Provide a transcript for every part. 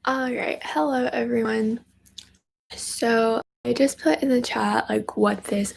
Alright, hello everyone. So I just put in the chat like what this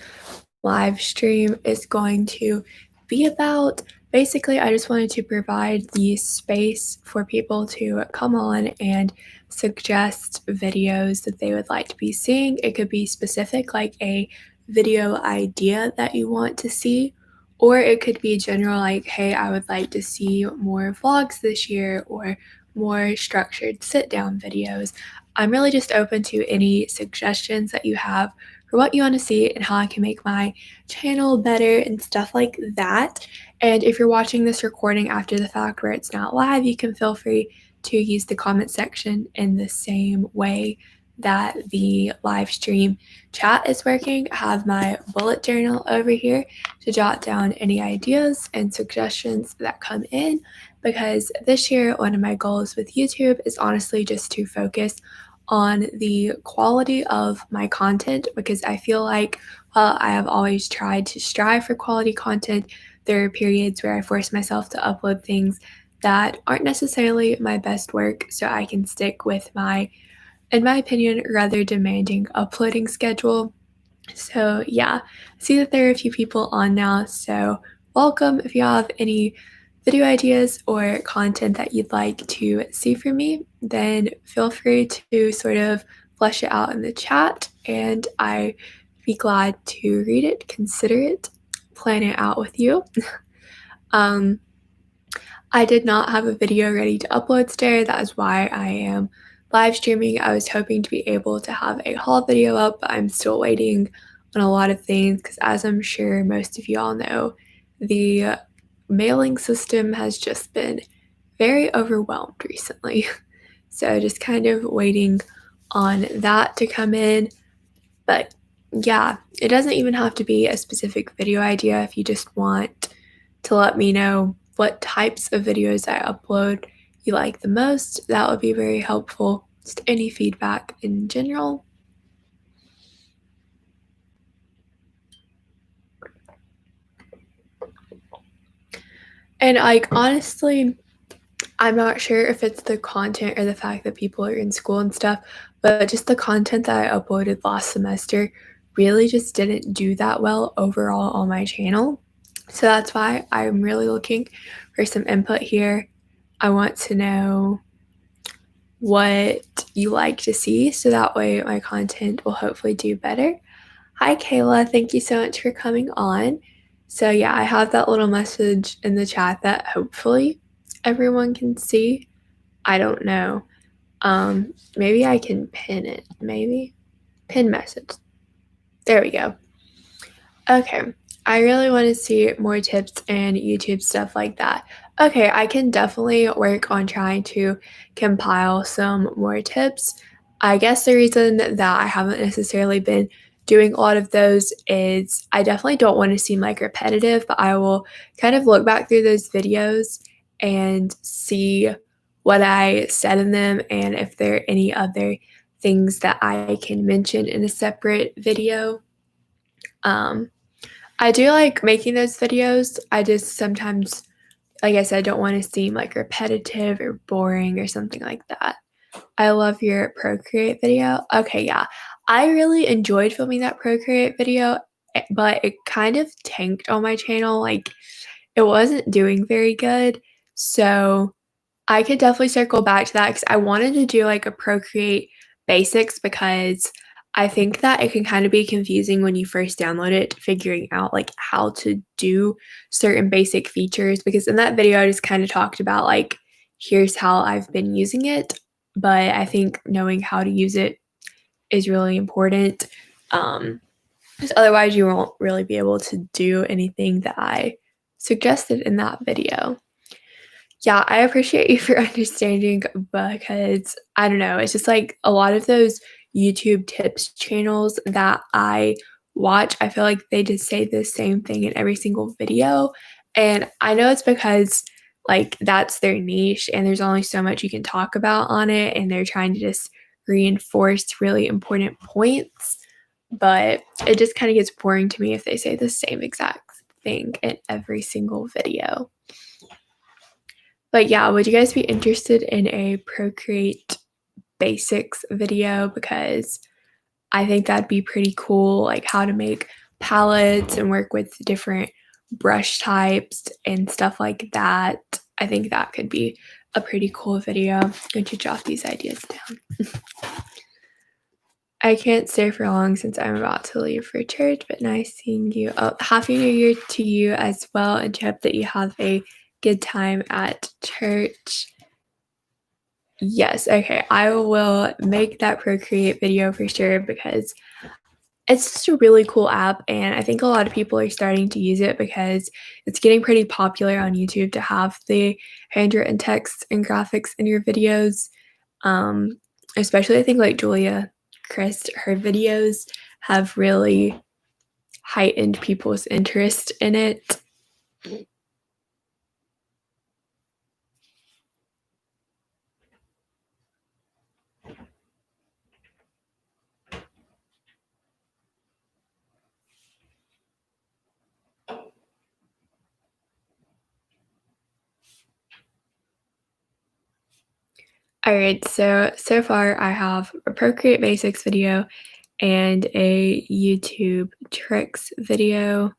live stream is going to be about. Basically, I just wanted to provide the space for people to come on and suggest videos that they would like to be seeing. It could be specific, like a video idea that you want to see, or it could be general, like, hey, I would like to see more vlogs this year or more structured sit down videos. I'm really just open to any suggestions that you have for what you want to see and how I can make my channel better and stuff like that. And if you're watching this recording after the fact where it's not live, you can feel free to use the comment section in the same way that the live stream chat is working. I have my bullet journal over here to jot down any ideas and suggestions that come in, because this year one of my goals with YouTube is honestly just to focus on the quality of my content, because I feel like while I have always tried to strive for quality content, there are periods where I force myself to upload things that aren't necessarily my best work, so I can stick with my, in my opinion, rather demanding uploading schedule. So yeah, I see that there are a few people on now, so welcome. If you have any video ideas or content that you'd like to see from me, then feel free to sort of flesh it out in the chat, and I'd be glad to read it, consider it, plan it out with you. um, I did not have a video ready to upload today. That is why I am live streaming. I was hoping to be able to have a haul video up, but I'm still waiting on a lot of things because, as I'm sure most of you all know, the mailing system has just been very overwhelmed recently. So just kind of waiting on that to come in. But yeah, it doesn't even have to be a specific video idea. If you just want to let me know what types of videos I upload you like the most, that would be very helpful. Just any feedback in general. And like, honestly, I'm not sure if it's the content or the fact that people are in school and stuff, but just the content that I uploaded last semester really just didn't do that well overall on my channel. So that's why I'm really looking for some input here. I want to know what you like to see, so that way my content will hopefully do better. Hi Kayla, thank you so much for coming on. So yeah, I have that little message in the chat that hopefully everyone can see. I don't know. Maybe I can pin it. Maybe pin message. There we go. Okay. I really want to see more tips and YouTube stuff like that. Okay, I can definitely work on trying to compile some more tips. I guess the reason that I haven't necessarily been doing a lot of those is I definitely don't want to seem like repetitive, but I will kind of look back through those videos and see what I said in them and if there are any other things that I can mention in a separate video. I do like making those videos. I just sometimes, like I said, don't want to seem like repetitive or boring or something like that. I love your Procreate video. Okay, yeah. I really enjoyed filming that Procreate video, but it kind of tanked on my channel. Like, it wasn't doing very good. So I could definitely circle back to that because I wanted to do like a Procreate Basics, because I think that it can kind of be confusing when you first download it, figuring out like how to do certain basic features. Because in that video, I just kind of talked about like, here's how I've been using it. But I think knowing how to use it is really important. Because otherwise, you won't really be able to do anything that I suggested in that video. Yeah, I appreciate you for understanding, because I don't know, it's just like a lot of those YouTube tips channels that I watch, I feel like they just say the same thing in every single video. And I know it's because like that's their niche and there's only so much you can talk about on it, and they're trying to just reinforce really important points. But it just kind of gets boring to me if they say the same exact thing in every single video. But yeah, would you guys be interested in a Procreate Basics video because I think that'd be pretty cool, like how to make palettes and work with different brush types and stuff like that. I think that could be a pretty cool video. I'm going to jot these ideas down. I can't stay for long since I'm about to leave for church, but nice seeing you. Oh, Happy New Year to you as well, and hope that you have a good time at church. Yes, okay, I will make that Procreate video for sure because it's just a really cool app, and I think a lot of people are starting to use it because it's getting pretty popular on YouTube to have the handwritten text and graphics in your videos. Especially I think like Julia Christ, her videos have really heightened people's interest in it. Alright, so far I have a Procreate Basics video and a YouTube tricks video.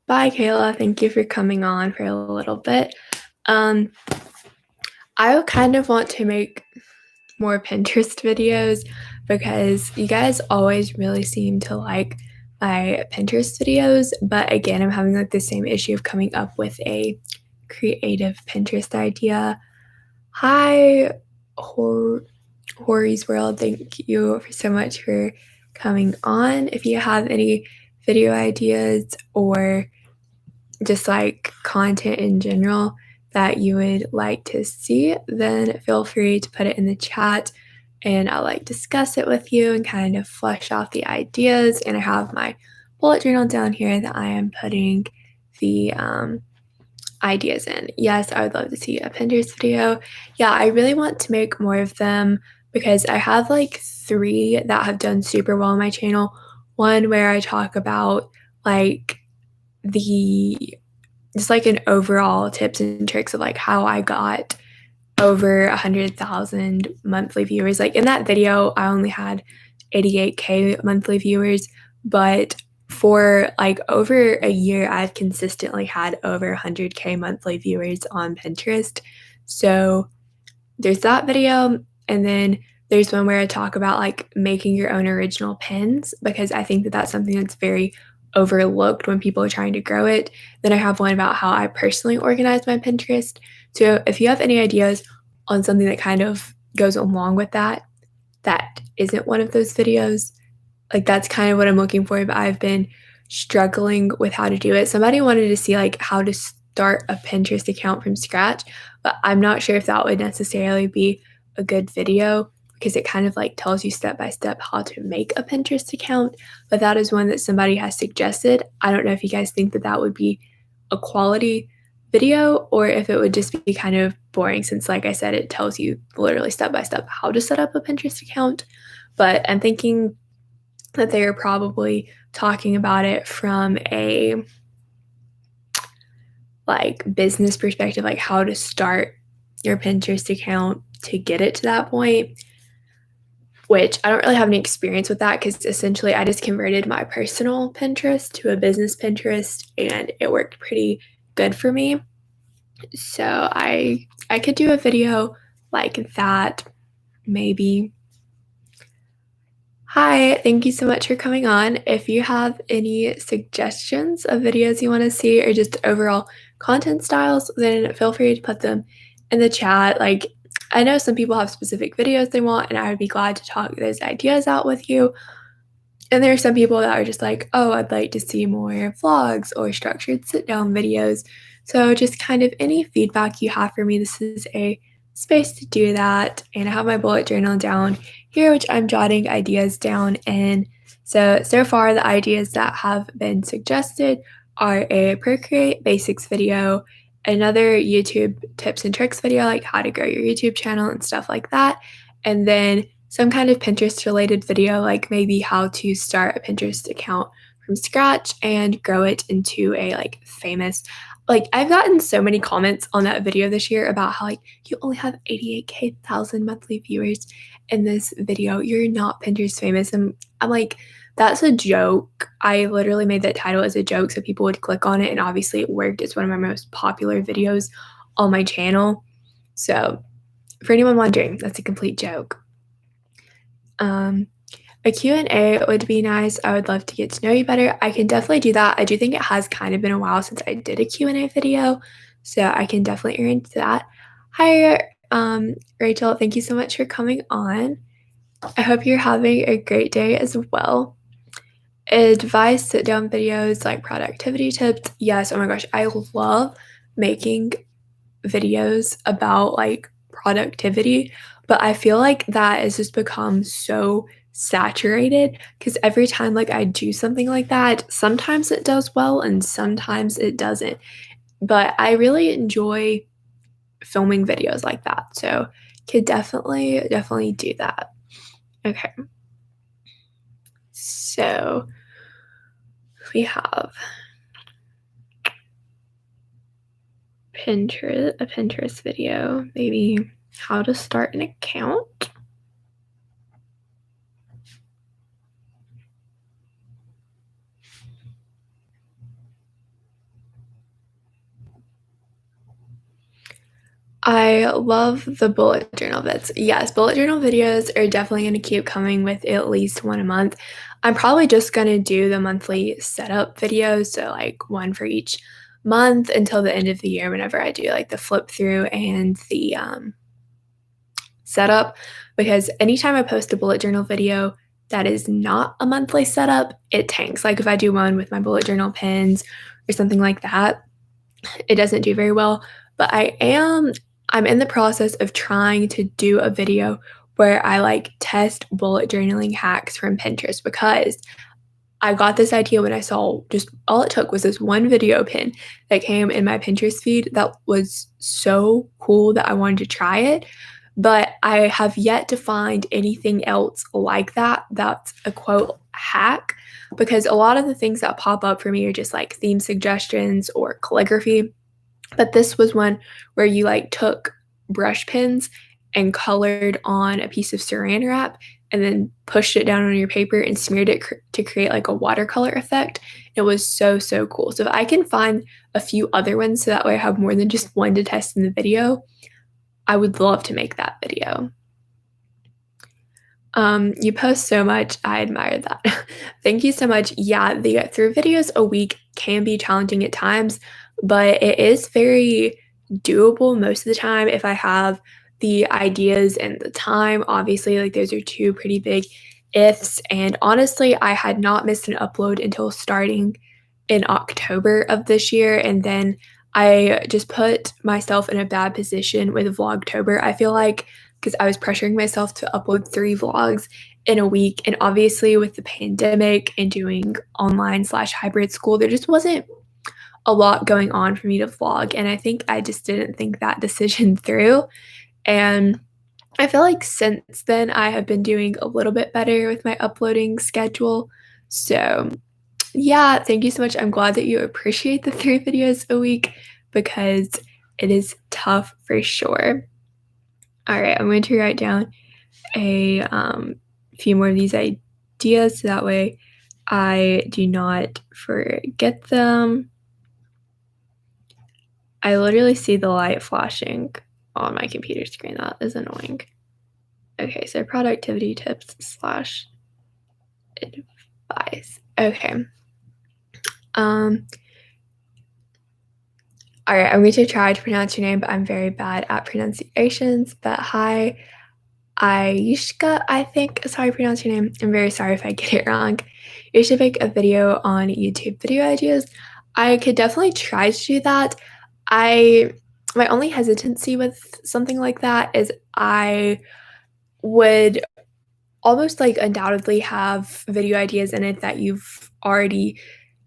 Bye, Kayla. Thank you for coming on for a little bit. I kind of want to make more Pinterest videos because you guys always really seem to like my Pinterest videos, but again, I'm having like the same issue of coming up with a creative Pinterest idea. Hi, Hori's World. Thank you so much for coming on. If you have any video ideas or just like content in general that you would like to see, then feel free to put it in the chat and I'll like discuss it with you and kind of flesh out the ideas. And I have my bullet journal down here that I am putting the ideas in. Yes, I would love to see a Pinterest video. Yeah, I really want to make more of them because I have like 3 that have done super well on my channel. One where I talk about like just like an overall tips and tricks of like how I got over 100,000 monthly viewers. Like in that video, I only had 88K monthly viewers, but for like over a year, I've consistently had over 100K monthly viewers on Pinterest. So there's that video. And then there's one where I talk about like making your own original pins because I think that that's something that's very overlooked when people are trying to grow it. Then I have one about how I personally organize my Pinterest. So if you have any ideas on something that kind of goes along with that, that isn't one of those videos, like that's kind of what I'm looking for, but I've been struggling with how to do it. Somebody wanted to see like how to start a Pinterest account from scratch, but I'm not sure if that would necessarily be a good video because it kind of like tells you step by step how to make a Pinterest account, but that is one that somebody has suggested. I don't know if you guys think that that would be a quality video or if it would just be kind of boring since, like I said, it tells you literally step by step how to set up a Pinterest account. But I'm thinking that they are probably talking about it from a like business perspective, like how to start your Pinterest account to get it to that point, which I don't really have any experience with that because essentially I just converted my personal Pinterest to a business Pinterest and it worked pretty good for me. So I could do a video like that maybe. Hi, thank you so much for coming on. If you have any suggestions of videos you want to see or just overall content styles, then feel free to put them in the chat. Like, I know some people have specific videos they want, and I would be glad to talk those ideas out with you. And there are some people that are just like, oh, I'd like to see more vlogs or structured sit-down videos. So just kind of any feedback you have for me, this is a space to do that. And I have my bullet journal down here, which I'm jotting ideas down in. So far the ideas that have been suggested are a Procreate Basics video, another YouTube tips and tricks video, like how to grow your YouTube channel and stuff like that, and then some kind of Pinterest related video, like maybe how to start a Pinterest account from scratch and grow it into a like famous, like I've gotten so many comments on that video this year about how like you only have 88,000 monthly viewers in this video. You're not Pinterest famous. And I'm like, that's a joke. I literally made that title as a joke so people would click on it, and obviously it worked. It's one of my most popular videos on my channel. So for anyone wondering, that's a complete joke. A Q&A would be nice. I would love to get to know you better. I can definitely do that. I do think it has kind of been a while since I did a Q&A video, so I can definitely arrange that. Hi, Rachel. Thank you so much for coming on. I hope you're having a great day as well. Advice, sit-down videos, like productivity tips. Yes, oh my gosh, I love making videos about like productivity, but I feel like that has just become so saturated because every time like I do something like that, sometimes it does well and sometimes it doesn't. But I really enjoy filming videos like that. So could definitely do that. Okay. So we have a Pinterest video, maybe how to start an account. I love the bullet journal bits. Yes, bullet journal videos are definitely going to keep coming with at least one a month. I'm probably just going to do the monthly setup videos, so like one for each month until the end of the year whenever I do like the flip through and the setup, because anytime I post a bullet journal video that is not a monthly setup, it tanks. Like if I do one with my bullet journal pens or something like that, it doesn't do very well. But I'm in the process of trying to do a video where I like test bullet journaling hacks from Pinterest, because I got this idea when I saw, just all it took was this one video pin that came in my Pinterest feed that was so cool that I wanted to try it. But I have yet to find anything else like that that's a quote hack, because a lot of the things that pop up for me are just like theme suggestions or calligraphy. But this was one where you like took brush pens and colored on a piece of saran wrap and then pushed it down on your paper and smeared it to create like a watercolor effect. It was so, so cool. So if I can find a few other ones so that way I have more than just one to test in the video, I would love to make that video. You post so much. I admire that. Thank you so much. Yeah, the 3 videos a week can be challenging at times, but it is very doable most of the time if I have the ideas and the time. Obviously, like those are 2 pretty big ifs. And honestly, I had not missed an upload until starting in October of this year. And then I just put myself in a bad position with Vlogtober, I feel like, because I was pressuring myself to upload 3 vlogs in a week. And obviously, with the pandemic and doing online/hybrid school, there just wasn't a lot going on for me to vlog. And I think I just didn't think that decision through. And I feel like since then, I have been doing a little bit better with my uploading schedule. So, yeah, thank you so much. I'm glad that you appreciate the 3 videos a week, because it is tough for sure. All right, I'm going to write down a few more of these ideas so that way I do not forget them. I literally see the light flashing on my computer screen. That is annoying. Okay, so productivity tips / advice. Okay. All right, I'm going to try to pronounce your name, but I'm very bad at pronunciations. But hi, Aishka, I think is how you pronounce your name. I'm very sorry if I get it wrong. You should make a video on YouTube video ideas. I could definitely try to do that. My only hesitancy with something like that is I would almost like undoubtedly have video ideas in it that you've already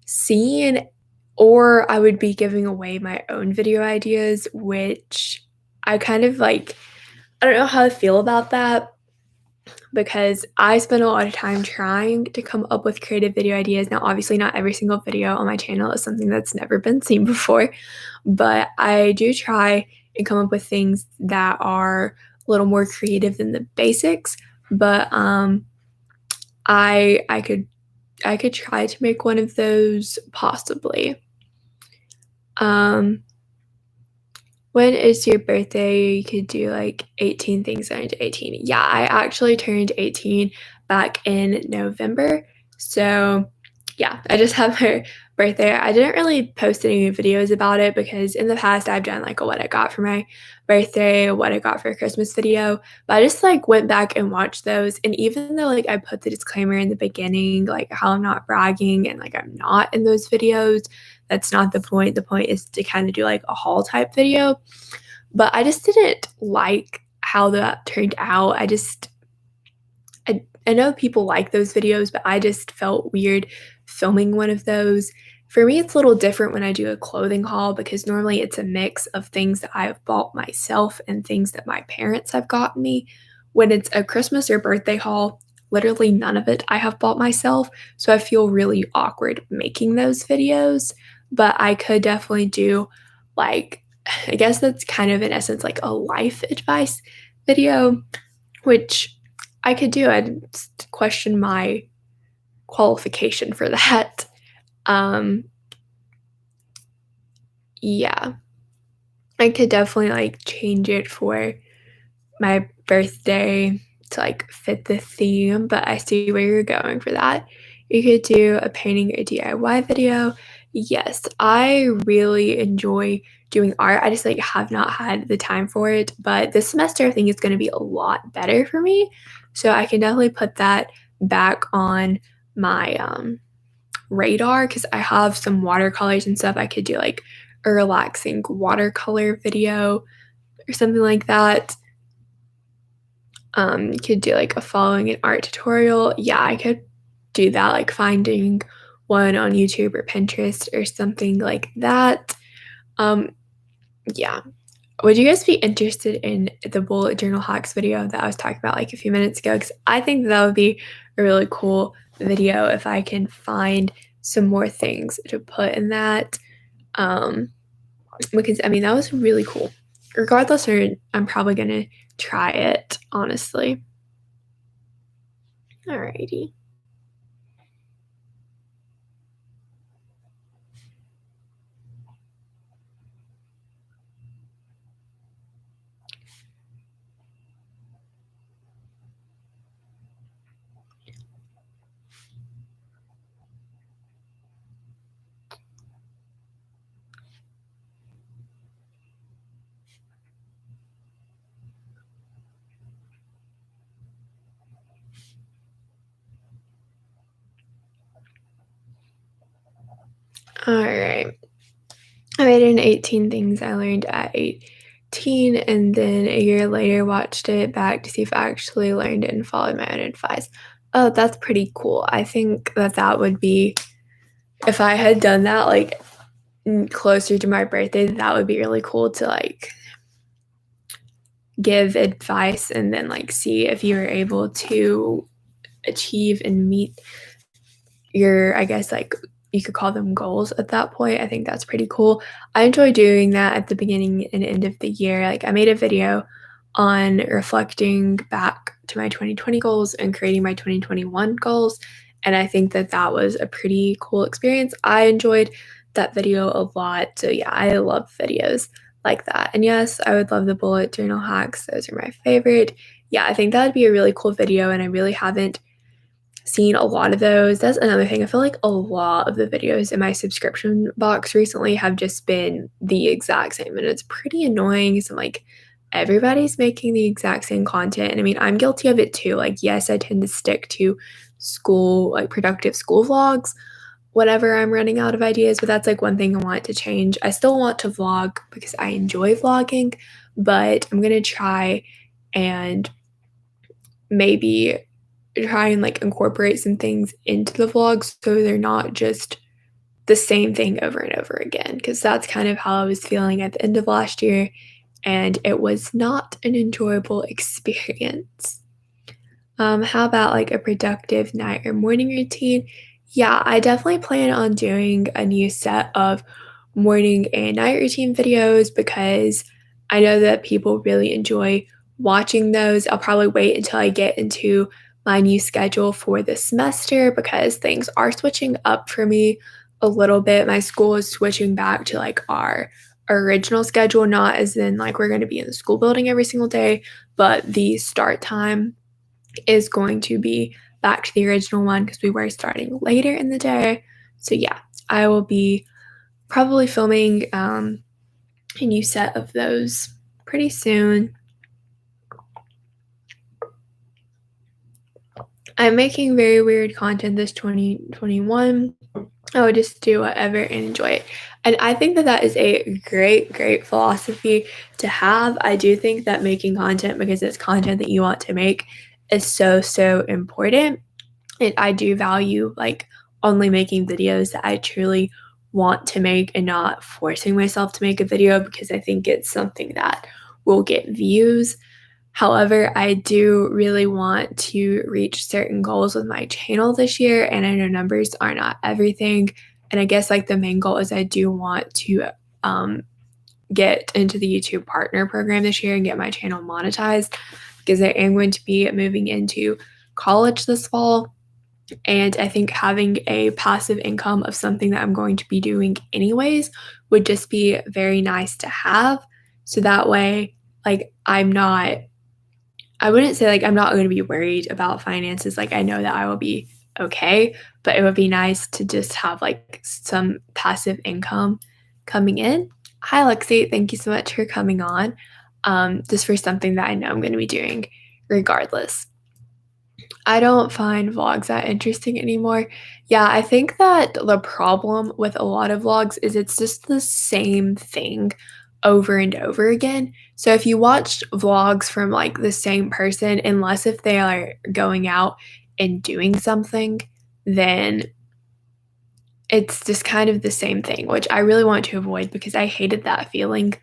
seen, or I would be giving away my own video ideas, which I kind of like, I don't know how I feel about that, because I spend a lot of time trying to come up with creative video ideas. Now, obviously, not every single video on my channel is something that's never been seen before, but I do try and come up with things that are a little more creative than the basics. But I could try to make one of those possibly. When is your birthday? You could do like 18 things under 18. Yeah, I actually turned 18 back in November. So yeah, I just have my birthday. I didn't really post any videos about it because in the past I've done like a what I got for my birthday, what I got for Christmas video, but I just like went back and watched those. And even though like I put the disclaimer in the beginning, like how I'm not bragging and like I'm not in those videos, that's not the point. The point is to kind of do like a haul type video. But I just didn't like how that turned out. I know people like those videos, but I just felt weird filming one of those. For me, it's a little different when I do a clothing haul because normally it's a mix of things that I have bought myself and things that my parents have gotten me. When it's a Christmas or birthday haul, literally none of it I have bought myself. So I feel really awkward making those videos. But I could definitely do like, I guess that's kind of in essence like a life advice video, which I could do. I'd question my qualification for that. Um, yeah, I could definitely like change it for my birthday to like fit the theme, but I see where you're going for that. You could do a painting or DIY video. Yes, I really enjoy doing art. I just like have not had the time for it, but this semester I think it's going to be a lot better for me. So I can definitely put that back on my radar because I have some watercolors and stuff. I could do like a relaxing watercolor video or something like that. You could do like a following an art tutorial. Yeah, I could do that, like finding one on YouTube or Pinterest or something like that. Um, yeah. Would you guys be interested in the bullet journal hacks video that I was talking about like a few minutes ago? Because I think that would be a really cool video if I can find some more things to put in that. Because I mean, that was really cool. Regardless, I'm probably gonna try it, honestly. Alrighty. Alright. I made an 18 things I learned at 18, and then a year later watched it back to see if I actually learned it and followed my own advice. Oh, that's pretty cool. I think that that would be, if I had done that like closer to my birthday, that would be really cool to like give advice and then like see if you were able to achieve and meet your, I guess, like you could call them goals at that point. I think that's pretty cool. I enjoy doing that at the beginning and end of the year. Like I made a video on reflecting back to my 2020 goals and creating my 2021 goals. And I think that that was a pretty cool experience. I enjoyed that video a lot. So yeah, I love videos like that. And yes, I would love the bullet journal hacks. Those are my favorite. Yeah, I think that would be a really cool video. And I really haven't seen a lot of those. That's another thing. I feel like a lot of the videos in my subscription box recently have just been the exact same, and it's pretty annoying. So, like, everybody's making the exact same content. And I mean, I'm guilty of it too. Like, yes, I tend to stick to school, like productive school vlogs whenever I'm running out of ideas, but that's like one thing I want to change. I still want to vlog because I enjoy vlogging, but I'm going to try and maybe try and like incorporate some things into the vlogs so they're not just the same thing over and over again, because that's kind of how I was feeling at the end of last year, and it was not an enjoyable experience. How about like a productive night or morning routine? Yeah, I definitely plan on doing a new set of morning and night routine videos because I know that people really enjoy watching those. I'll probably wait until I get into my new schedule for the semester because things are switching up for me a little bit. My school is switching back to like our original schedule, not as in like we're going to be in the school building every single day, but the start time is going to be back to the original one because we were starting later in the day. So yeah, I will be probably filming a new set of those pretty soon. I'm making very weird content this 2021. I would just do whatever and enjoy it. And I think that that is a great, great philosophy to have. I do think that making content because it's content that you want to make is so, so important. And I do value like only making videos that I truly want to make and not forcing myself to make a video because I think it's something that will get views. However, I do really want to reach certain goals with my channel this year, and I know numbers are not everything. And I guess like the main goal is I do want to get into the YouTube partner program this year and get my channel monetized because I am going to be moving into college this fall. And I think having a passive income of something that I'm going to be doing anyways would just be very nice to have. So that way, like, I wouldn't say like I'm not going to be worried about finances. Like, I know that I will be okay, but it would be nice to just have like some passive income coming in. Hi, Lexi. Thank you so much for coming on. Just for something that I know I'm going to be doing regardless. I don't find vlogs that interesting anymore. Yeah, I think that the problem with a lot of vlogs is it's just the same thing over and over again. So if you watch vlogs from like the same person, unless if they are going out and doing something, then it's just kind of the same thing, which I really want to avoid because I hated that feeling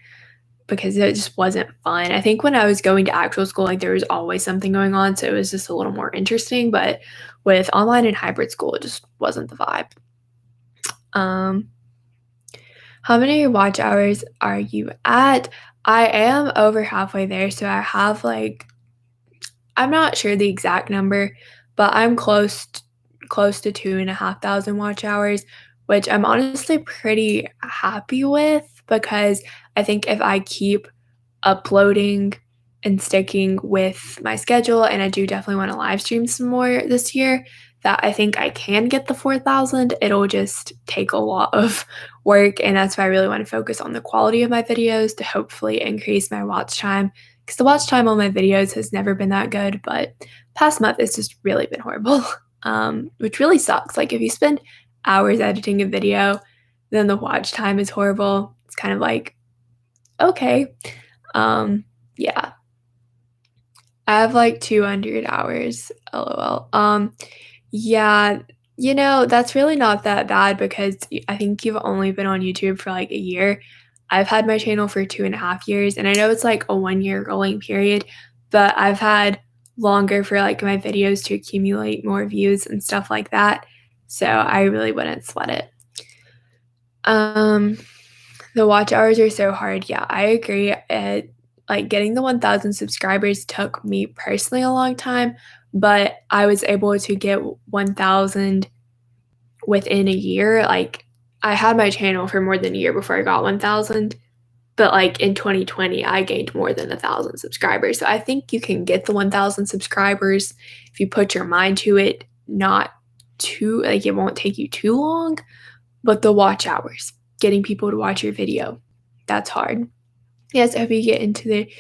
because it just wasn't fun. I think when I was going to actual school, like there was always something going on, so it was just a little more interesting. But with online and hybrid school, it just wasn't the vibe. How many watch hours are you at? I am over halfway there, so I have like I'm not sure the exact number, but I'm close to 2,500 watch hours, which I'm honestly pretty happy with because I think if I keep uploading and sticking with my schedule, and I do definitely want to live stream some more this year, that I think I can get the 4,000. It'll just take a lot of work, and that's why I really want to focus on the quality of my videos to hopefully increase my watch time because the watch time on my videos has never been that good, but past month it's just really been horrible, which really sucks. Like if you spend hours editing a video, then the watch time is horrible. It's kind of like, okay. Yeah. I have like 200 hours, lol. Yeah, that's really not that bad because I think you've only been on YouTube for like a year. I've had my channel for 2.5 years, and I know it's like a 1 year rolling period, but I've had longer for like my videos to accumulate more views and stuff like that. So I really wouldn't sweat it. The watch hours are so hard. Yeah, I agree. Like getting the 1,000 subscribers took me personally a long time, but I was able to get 1,000 within a year. Like I had my channel for more than a year before I got 1,000, but like in 2020, I gained more than 1,000 subscribers. So I think you can get the 1,000 subscribers if you put your mind to it. Not too like it won't take you too long, but the watch hours, getting people to watch your video, that's hard. Yes, I hope you get into the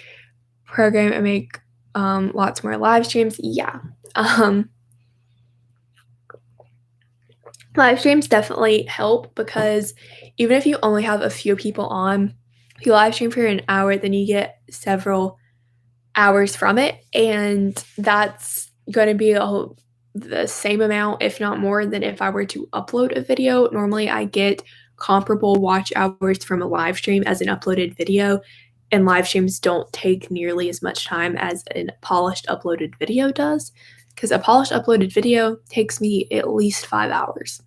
program and make lots more live streams. Yeah. Live streams definitely help because even if you only have a few people on, if you live stream for an hour, then you get several hours from it. And that's going to be the same amount, if not more, than if I were to upload a video. Normally, I get comparable watch hours from a live stream as an uploaded video, and live streams don't take nearly as much time as a polished uploaded video does. because a polished uploaded video takes me at least 5 hours.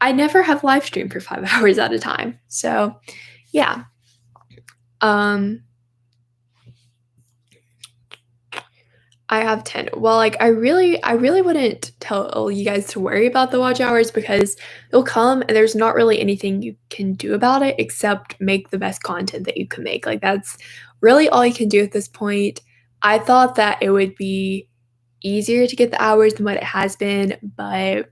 I never have live stream for 5 hours at a time. So, yeah. I have 10. Well, like, I really wouldn't tell you guys to worry about the watch hours because they'll come and there's not really anything you can do about it except make the best content that you can make. Like, that's really all you can do at this point. I thought that it would be easier to get the hours than what it has been, but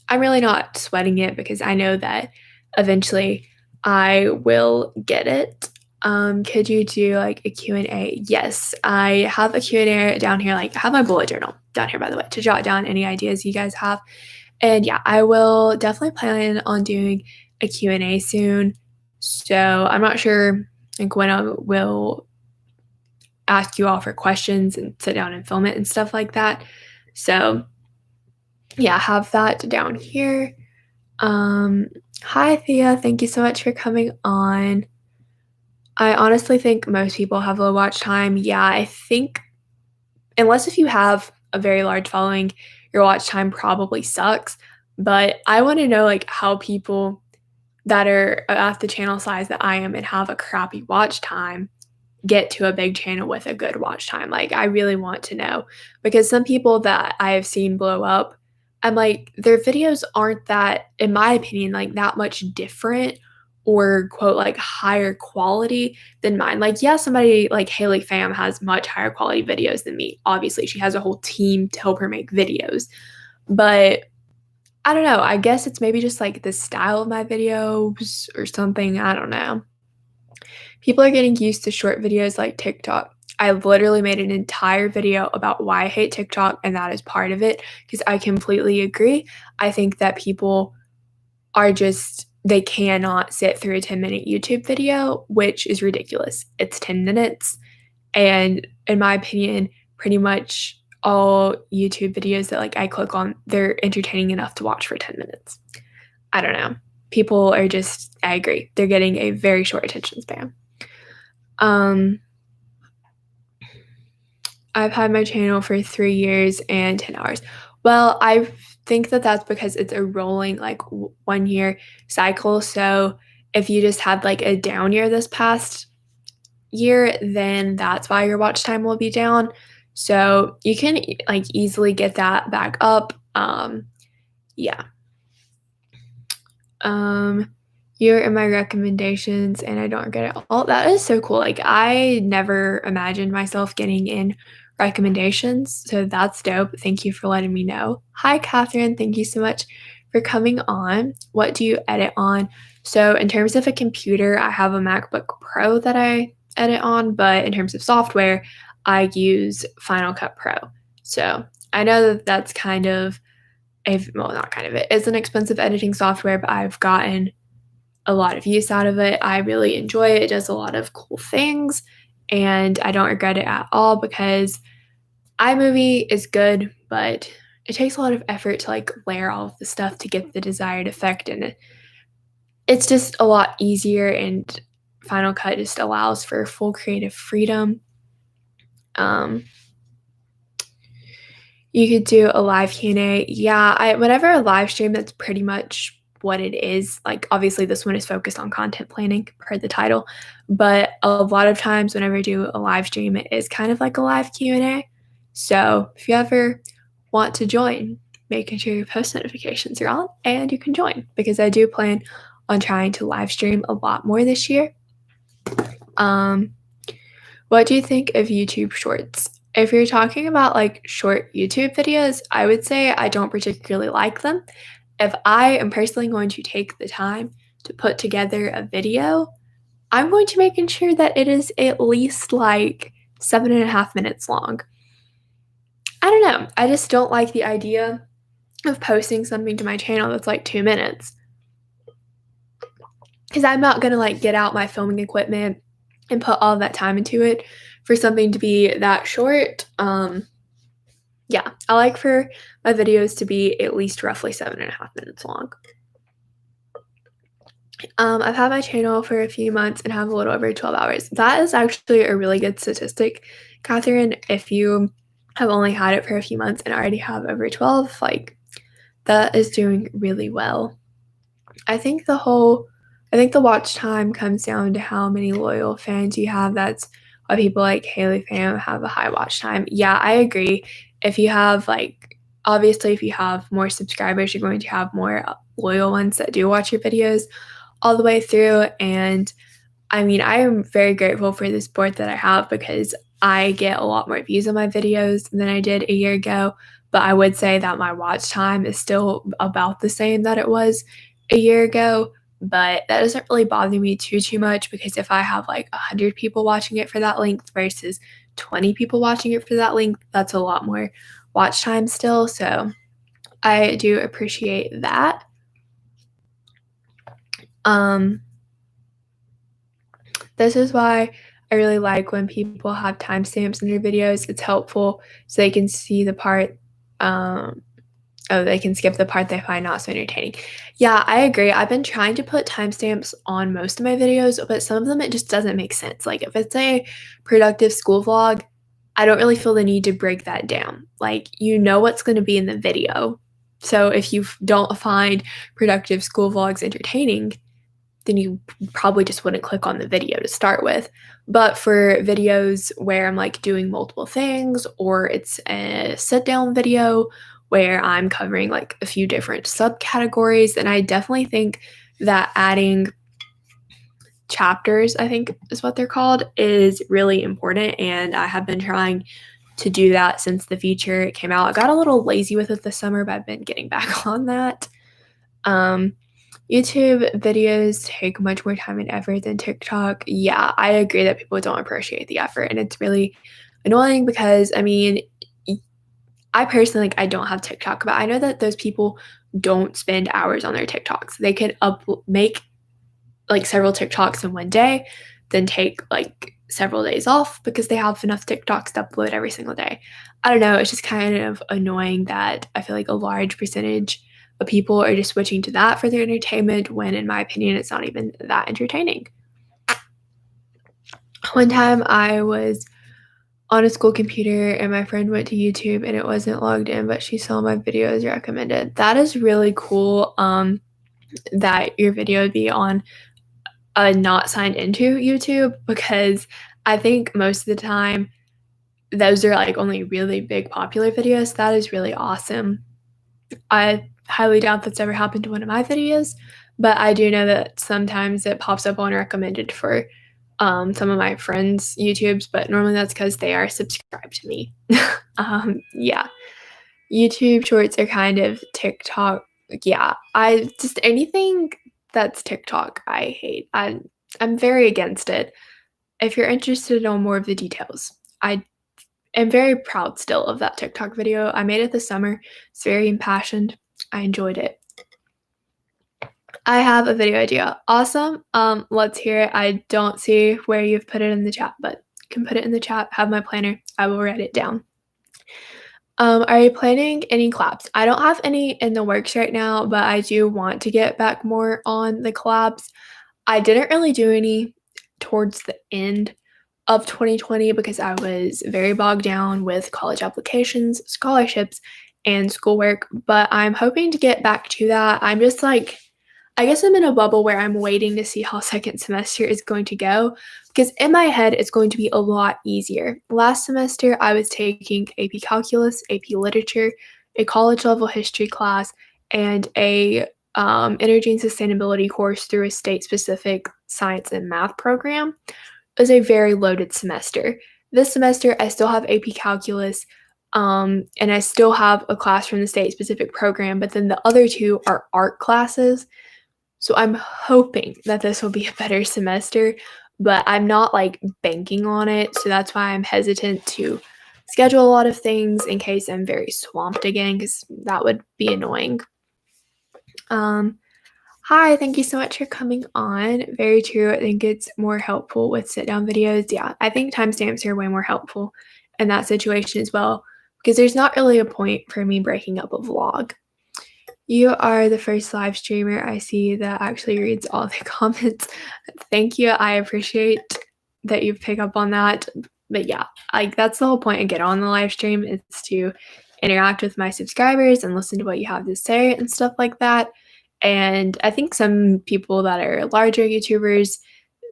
I'm really not sweating it because I know that eventually I will get it. Could you do like a Q&A? Yes, I have a Q&A down here. Like, I have my bullet journal down here, by the way, to jot down any ideas you guys have. And yeah, I will definitely plan on doing a Q&A soon. So I'm not sure like when I will ask you all for questions and sit down and film it and stuff like that. So yeah, have that down here. Hi Thea, thank you so much for coming on. I honestly think most people have low watch time. Yeah, I think unless if you have a very large following, your watch time probably sucks. But I want to know like how people that are at the channel size that I am and have a crappy watch time get to a big channel with a good watch time. Like, I really want to know because some people that I have seen blow up, I'm like, their videos aren't that, in my opinion, like that much different or quote like higher quality than mine. Like, yeah, somebody like Haley Pham has much higher quality videos than me. Obviously, she has a whole team to help her make videos. But I don't know. I guess it's maybe just like the style of my videos or something. I don't know. People are getting used to short videos like TikTok. I literally made an entire video about why I hate TikTok, and that is part of it because I completely agree. I think that people are just, they cannot sit through a 10-minute YouTube video, which is ridiculous. It's 10 minutes. And in my opinion, pretty much all YouTube videos that like I click on, they're entertaining enough to watch for 10 minutes. I don't know. People are just, I agree. They're getting a very short attention span. I've had my channel for 3 years and 10 hours. Well, I think that that's because it's a rolling like 1 year cycle. So if you just had like a down year this past year, then that's why your watch time will be down. So you can like easily get that back up. Yeah. You're in my recommendations and I don't get it all. That is so cool. Like, I never imagined myself getting in recommendations. So that's dope. Thank you for letting me know. Hi, Catherine. Thank you so much for coming on. What do you edit on? So in terms of a computer, I have a MacBook Pro that I edit on, but in terms of software, I use Final Cut Pro. So I know that that's kind of well, not kind of, it is an expensive editing software, but I've gotten a lot of use out of it. I really enjoy it. It does a lot of cool things, and I don't regret it at all because iMovie is good, but it takes a lot of effort to like layer all of the stuff to get the desired effect, and it's just a lot easier, and Final Cut just allows for full creative freedom. You could do a live Q&A. Yeah, whenever I live stream, that's pretty much what it is. Like, obviously, this one is focused on content planning per the title, but a lot of times whenever I do a live stream, it is kind of like a live Q&A. So if you ever want to join, making sure your post notifications are on and you can join because I do plan on trying to live stream a lot more this year. What do you think of YouTube Shorts? If you're talking about like short YouTube videos, I would say I don't particularly like them. If I am personally going to take the time to put together a video, I'm going to make sure that it is at least like 7.5 minutes long. I don't know. I just don't like the idea of posting something to my channel that's like 2 minutes. Because I'm not going to like get out my filming equipment and put all that time into it for something to be that short. Yeah, I like for my videos to be at least roughly 7.5 minutes long. I've had my channel for a few months and have a little over 12 hours. That is actually a really good statistic, Catherine. If you I've only had it for a few months and I already have over 12. Like, that is doing really well. I think the watch time comes down to how many loyal fans you have. That's why people like Haley Pham have a high watch time. Yeah, I agree. If you have obviously if you have more subscribers, you're going to have more loyal ones that do watch your videos all the way through. And I mean, I am very grateful for the support that I have because I get a lot more views on my videos than I did a year ago. But I would say that my watch time is still about the same that it was a year ago. But that doesn't really bother me too much because if I have like 100 people watching it for that length versus 20 people watching it for that length, that's a lot more watch time still. So I do appreciate that. This is why I really like when people have timestamps in their videos. It's helpful so they can see the part, they can skip the part they find not so entertaining. Yeah, I agree. I've been trying to put timestamps on most of my videos, but some of them it just doesn't make sense. Like if it's a productive school vlog, I don't really feel the need to break that down. Like you know what's going to be in the video. So if you don't find productive school vlogs entertaining, then you probably just wouldn't click on the video to start with. But for videos where I'm like doing multiple things or it's a sit down video where I'm covering like a few different subcategories, then I definitely think that adding chapters, I think is what they're called, is really important. And I have been trying to do that since the feature came out. I got a little lazy with it this summer, but I've been getting back on that. YouTube videos take much more time and effort than TikTok. Yeah, I agree that people don't appreciate the effort, and it's really annoying because I mean, I personally I don't have TikTok, but I know that those people don't spend hours on their TikToks. They can make like several TikToks in one day, then take like several days off because they have enough TikToks to upload every single day. I don't know, it's just kind of annoying that I feel like a large percentage of people are just switching to that for their entertainment when in my opinion it's not even that entertaining. One time I was on a school computer and my friend went to YouTube and it wasn't logged in, but she saw my videos recommended. That is really cool that your video would be on not signed into YouTube because I think most of the time those are like only really big popular videos. That is really awesome. I highly doubt that's ever happened to one of my videos, but I do know that sometimes it pops up on recommended for some of my friends' YouTubes, but normally that's because they are subscribed to me. Yeah. YouTube shorts are kind of TikTok. Yeah, I just anything that's TikTok, I hate. I'm very against it. If you're interested in knowing more of the details, I am very proud still of that TikTok video. I made it this summer. It's very impassioned. I enjoyed it. I have a video idea. Awesome. Let's hear it. I don't see where you've put it in the chat, but you can put it in the chat. Have my planner. I will write it down. Are you planning any collabs? I don't have any in the works right now, but I do want to get back more on the collabs. I didn't really do any towards the end of 2020 because I was very bogged down with college applications, scholarships, and schoolwork, but I'm hoping to get back to that. I'm just like, I guess I'm in a bubble where I'm waiting to see how second semester is going to go because in my head it's going to be a lot easier. Last semester I was taking AP Calculus, AP Literature, a college level history class, and a energy and sustainability course through a state specific science and math program. It was a very loaded semester. This semester I still have AP Calculus, and I still have a class from the state specific program, but then the other two are art classes. So I'm hoping that this will be a better semester, but I'm not like banking on it. So that's why I'm hesitant to schedule a lot of things in case I'm very swamped again, because that would be annoying. Hi, thank you so much for coming on. Very true. I think it's more helpful with sit down videos. Yeah, I think timestamps are way more helpful in that situation as well, because there's not really a point for me breaking up a vlog. You are the first live streamer I see that actually reads all the comments. Thank you. I appreciate that you pick up on that. But yeah, like that's the whole point of get on the live stream is to interact with my subscribers and listen to what you have to say and stuff like that. And I think some people that are larger YouTubers,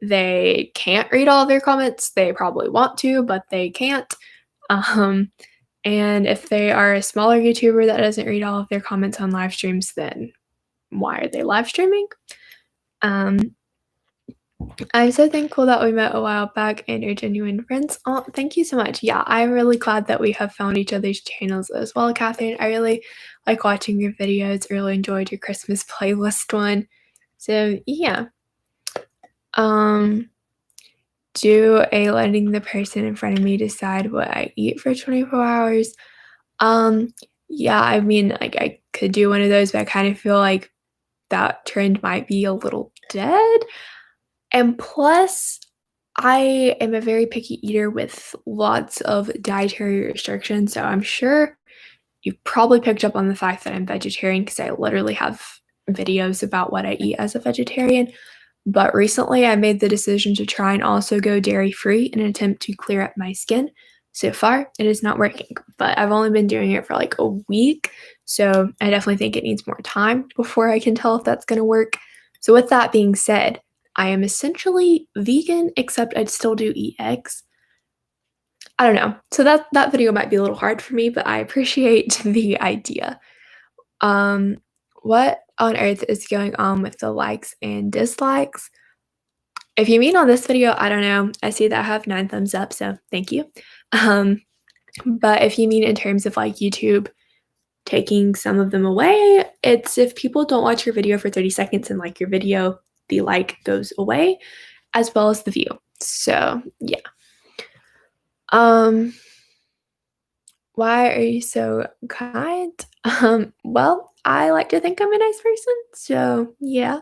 they can't read all of their comments. They probably want to, but they can't. Um, and if they are a smaller YouTuber that doesn't read all of their comments on live streams, then why are they live streaming? Um, I'm so thankful that we met a while back and are genuine friends. Oh, thank you so much. Yeah, I'm really glad that we have found each other's channels as well, Catherine. I really like watching your videos. I really enjoyed your Christmas playlist one. So yeah. Do a letting the person in front of me decide what I eat for 24 hours. Um, yeah, I mean, like I could do one of those, but I kind of feel like that trend might be a little dead. And plus, I am a very picky eater with lots of dietary restrictions, so I'm sure you've probably picked up on the fact that I'm vegetarian because I literally have videos about what I eat as a vegetarian. But recently, I made the decision to try and also go dairy-free in an attempt to clear up my skin. So far, it is not working, but I've only been doing it for like a week, so I definitely think it needs more time before I can tell if that's gonna work. So with that being said, I am essentially vegan, except I'd still do eat eggs. I don't know. So that video might be a little hard for me, but I appreciate the idea. Um, what on earth is going on with the likes and dislikes? If you mean on this video, I don't know. I see that I have 9 thumbs up, so thank you. Um, but if you mean in terms of like YouTube taking some of them away, it's if people don't watch your video for 30 seconds and like your video, the like goes away as well as the view. So yeah. Um, why are you so kind? Well, I like to think I'm a nice person, so yeah.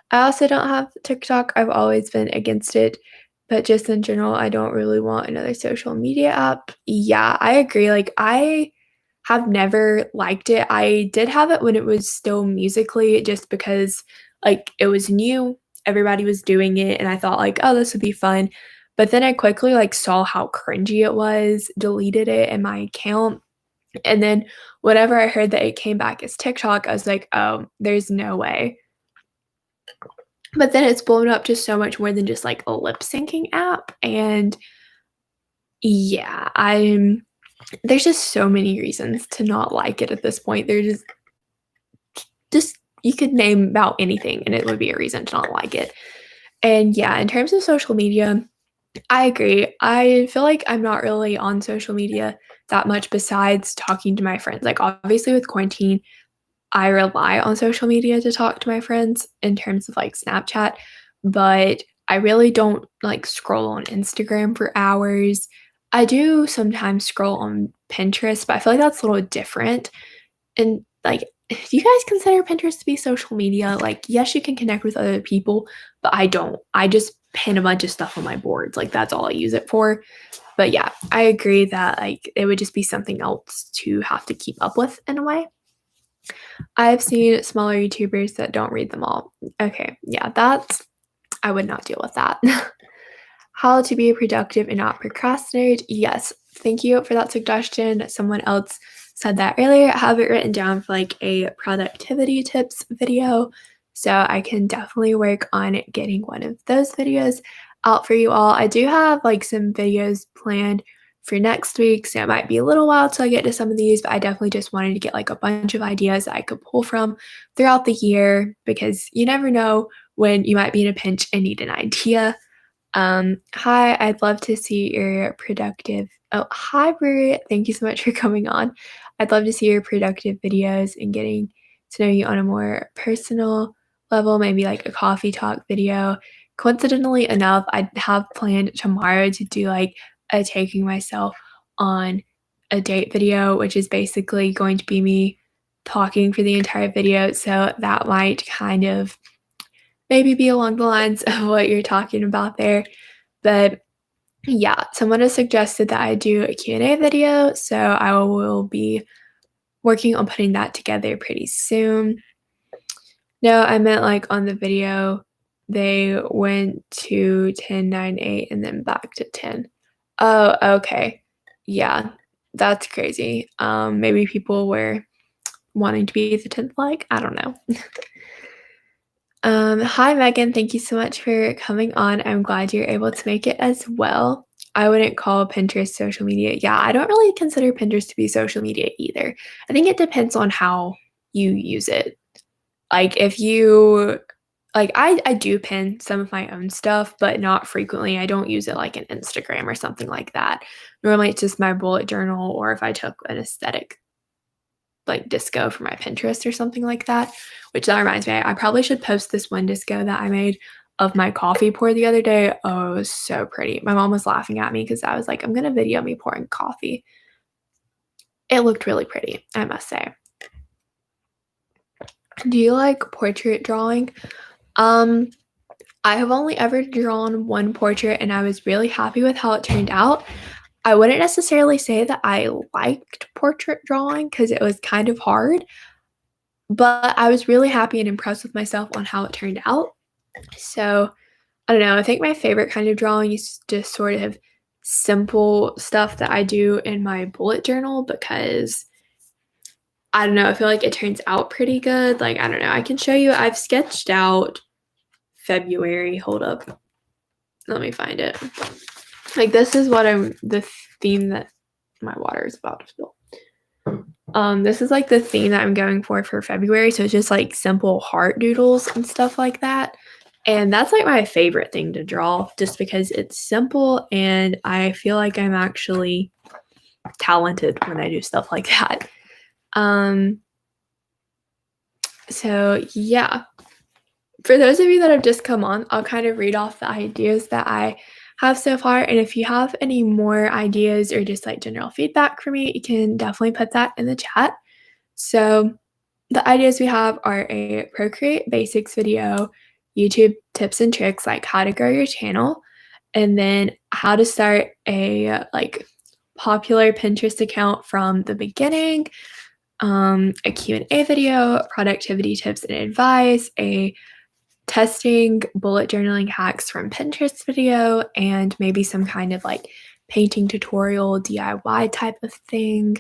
I also don't have TikTok. I've always been against it, but just in general, I don't really want another social media app. Yeah, I agree. Like, I have never liked it. I did have it when it was still Musically, just because, like, it was new, everybody was doing it, and I thought, like, "Oh, this would be fun." But then I quickly, like, saw how cringy it was, deleted it in my account, and then whenever I heard that it came back as TikTok, I was like, "Oh, there's no way." But then it's blown up to so much more than just, like, a lip syncing app, and yeah, there's just so many reasons to not like it at this point. There's just you could name about anything, and it would be a reason to not like it. And yeah, in terms of social media, I agree. I feel like I'm not really on social media that much besides talking to my friends. Like, obviously, with quarantine, I rely on social media to talk to my friends in terms of, like, Snapchat, but I really don't, like, scroll on Instagram for hours. I do sometimes scroll on Pinterest, but I feel like that's a little different, and, like, do you guys consider Pinterest to be social media? Like, yes, you can connect with other people, but I don't. I just pin a bunch of stuff on my boards, like, that's all I use it for. But, yeah, I agree that, like, it would just be something else to have to keep up with in a way. I've seen smaller YouTubers that don't read them all. Okay, yeah, that's I would not deal with that. How to be productive and not procrastinate. Yes, thank you for that suggestion. Someone else said that earlier. I have it written down for like a productivity tips video. So I can definitely work on getting one of those videos out for you all. I do have like some videos planned for next week, so it might be a little while till I get to some of these, but I definitely just wanted to get like a bunch of ideas that I could pull from throughout the year because you never know when you might be in a pinch and need an idea. Hi, I'd love to see your productive. Oh, hi, Brie. Thank you so much for coming on. I'd love to see your productive videos and getting to know you on a more personal level, maybe like a coffee talk video. Coincidentally enough, I have planned tomorrow to do like a taking myself on a date video, which is basically going to be me talking for the entire video. So that might kind of maybe be along the lines of what you're talking about there. But yeah, someone has suggested that I do a Q&A video, so I will be working on putting that together pretty soon. No, I meant like on the video, they went to 10, 9, 8, and then back to 10. Oh, okay. Yeah, that's crazy. Maybe people were wanting to be the 10th like, I don't know. Hi Megan, thank you so much for coming on. I'm glad you're able to make it as well. I wouldn't call Pinterest social media. Yeah, I don't really consider Pinterest to be social media either. I think it depends on how you use it. Like if you like I do pin some of my own stuff, but not frequently. I don't use it like an Instagram or something like that. Normally it's just my bullet journal or if I took an aesthetic like disco for my Pinterest or something like that. Which that reminds me, I probably should post this one disco that I made of my coffee pour the other day. Oh, it was so pretty. My mom was laughing at me because I was like, I'm gonna video me pouring coffee. It looked really pretty, I must say. Do you like portrait drawing? Um, I have only ever drawn one portrait and I was really happy with how it turned out. I wouldn't necessarily say that I liked portrait drawing because it was kind of hard, but I was really happy and impressed with myself on how it turned out. So, I don't know, I think my favorite kind of drawing is just sort of simple stuff that I do in my bullet journal because I don't know, I feel like it turns out pretty good. Like, I don't know, I can show you, I've sketched out February. Hold up. Let me find it. Like this is what the theme that my water is about to spill. This is like the theme that I'm going for February. So it's just like simple heart doodles and stuff like that. And that's like my favorite thing to draw just because it's simple and I feel like I'm actually talented when I do stuff like that. So yeah. For those of you that have just come on, I'll kind of read off the ideas that I have so far. And if you have any more ideas or just like general feedback for me, you can definitely put that in the chat. So the ideas we have are a Procreate Basics video, YouTube tips and tricks like how to grow your channel, and then how to start a like popular Pinterest account from the beginning, a Q&A video, productivity tips and advice, a testing bullet journaling hacks from Pinterest video, and maybe some kind of like painting tutorial DIY type of thing.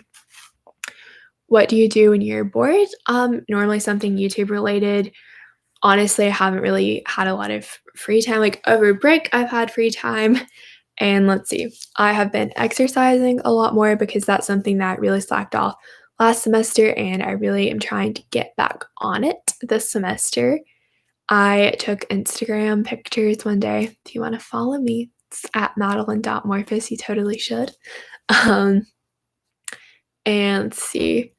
What do you do when you're bored? Normally something YouTube related. Honestly, I haven't really had a lot of free time. Like over break, I've had free time. And let's see, I have been exercising a lot more because that's something that really slacked off last semester, and I really am trying to get back on it this semester. I took Instagram pictures one day. Do you want to follow me? It's at Madeline.morphus. You totally should. Um, and let's see.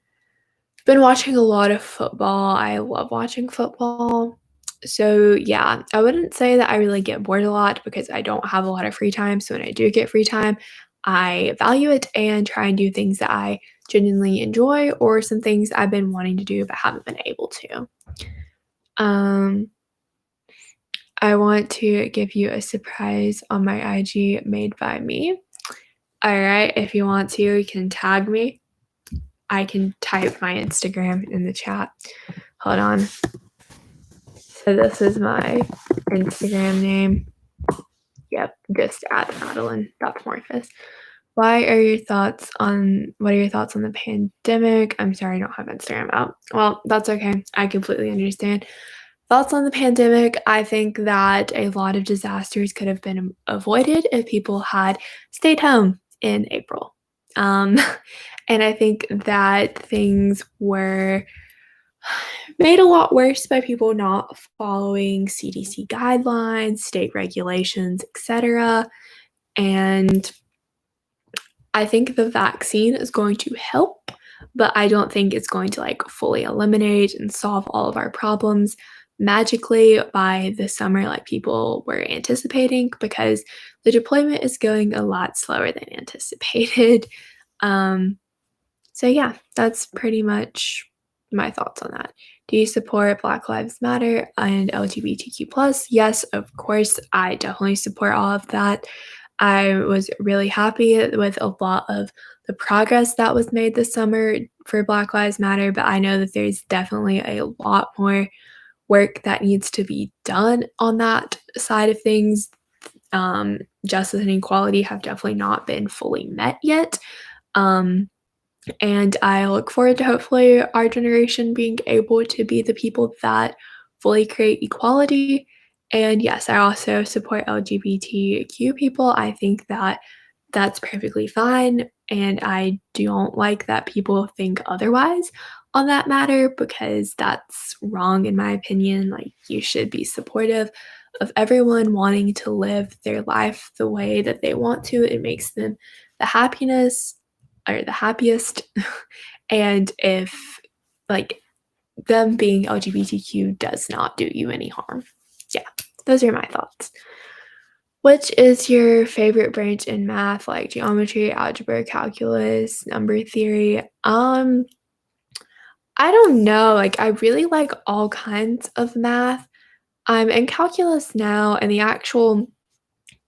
Been watching a lot of football. I love watching football. So yeah, I wouldn't say that I really get bored a lot because I don't have a lot of free time. So when I do get free time, I value it and try and do things that I genuinely enjoy or some things I've been wanting to do but haven't been able to. I want to give you a surprise on my IG made by me. All right, if you want to, you can tag me. I can type my Instagram in the chat. Hold on. So this is my Instagram name. Yep, just at Madeline.morphus. What are your thoughts on the pandemic? I'm sorry, I don't have Instagram out. Well, that's okay. I completely understand. Thoughts on the pandemic? I think that a lot of disasters could have been avoided if people had stayed home in April. And I think that things were made a lot worse by people not following CDC guidelines, state regulations, etc. And I think the vaccine is going to help, but I don't think it's going to like fully eliminate and solve all of our problems magically by the summer like people were anticipating because the deployment is going a lot slower than anticipated. So yeah, that's pretty much my thoughts on that. Do you support Black Lives Matter and LGBTQ+? Yes, of course, I definitely support all of that. I was really happy with a lot of the progress that was made this summer for Black Lives Matter, but I know that there's definitely a lot more work that needs to be done on that side of things. justice and equality have definitely not been fully met yet. And I look forward to hopefully our generation being able to be the people that fully create equality. And yes, I also support LGBTQ people. I think that that's perfectly fine. And I don't like that people think otherwise on that matter because that's wrong, in my opinion. Like, you should be supportive of everyone wanting to live their life the way that they want to. It makes them the happiness or the happiest. And if, like, them being LGBTQ does not do you any harm. Yeah, those are my thoughts. Which is your favorite branch in math, like geometry, algebra, calculus, number theory? I don't know. Like, I really like all kinds of math. I'm in calculus now, and the actual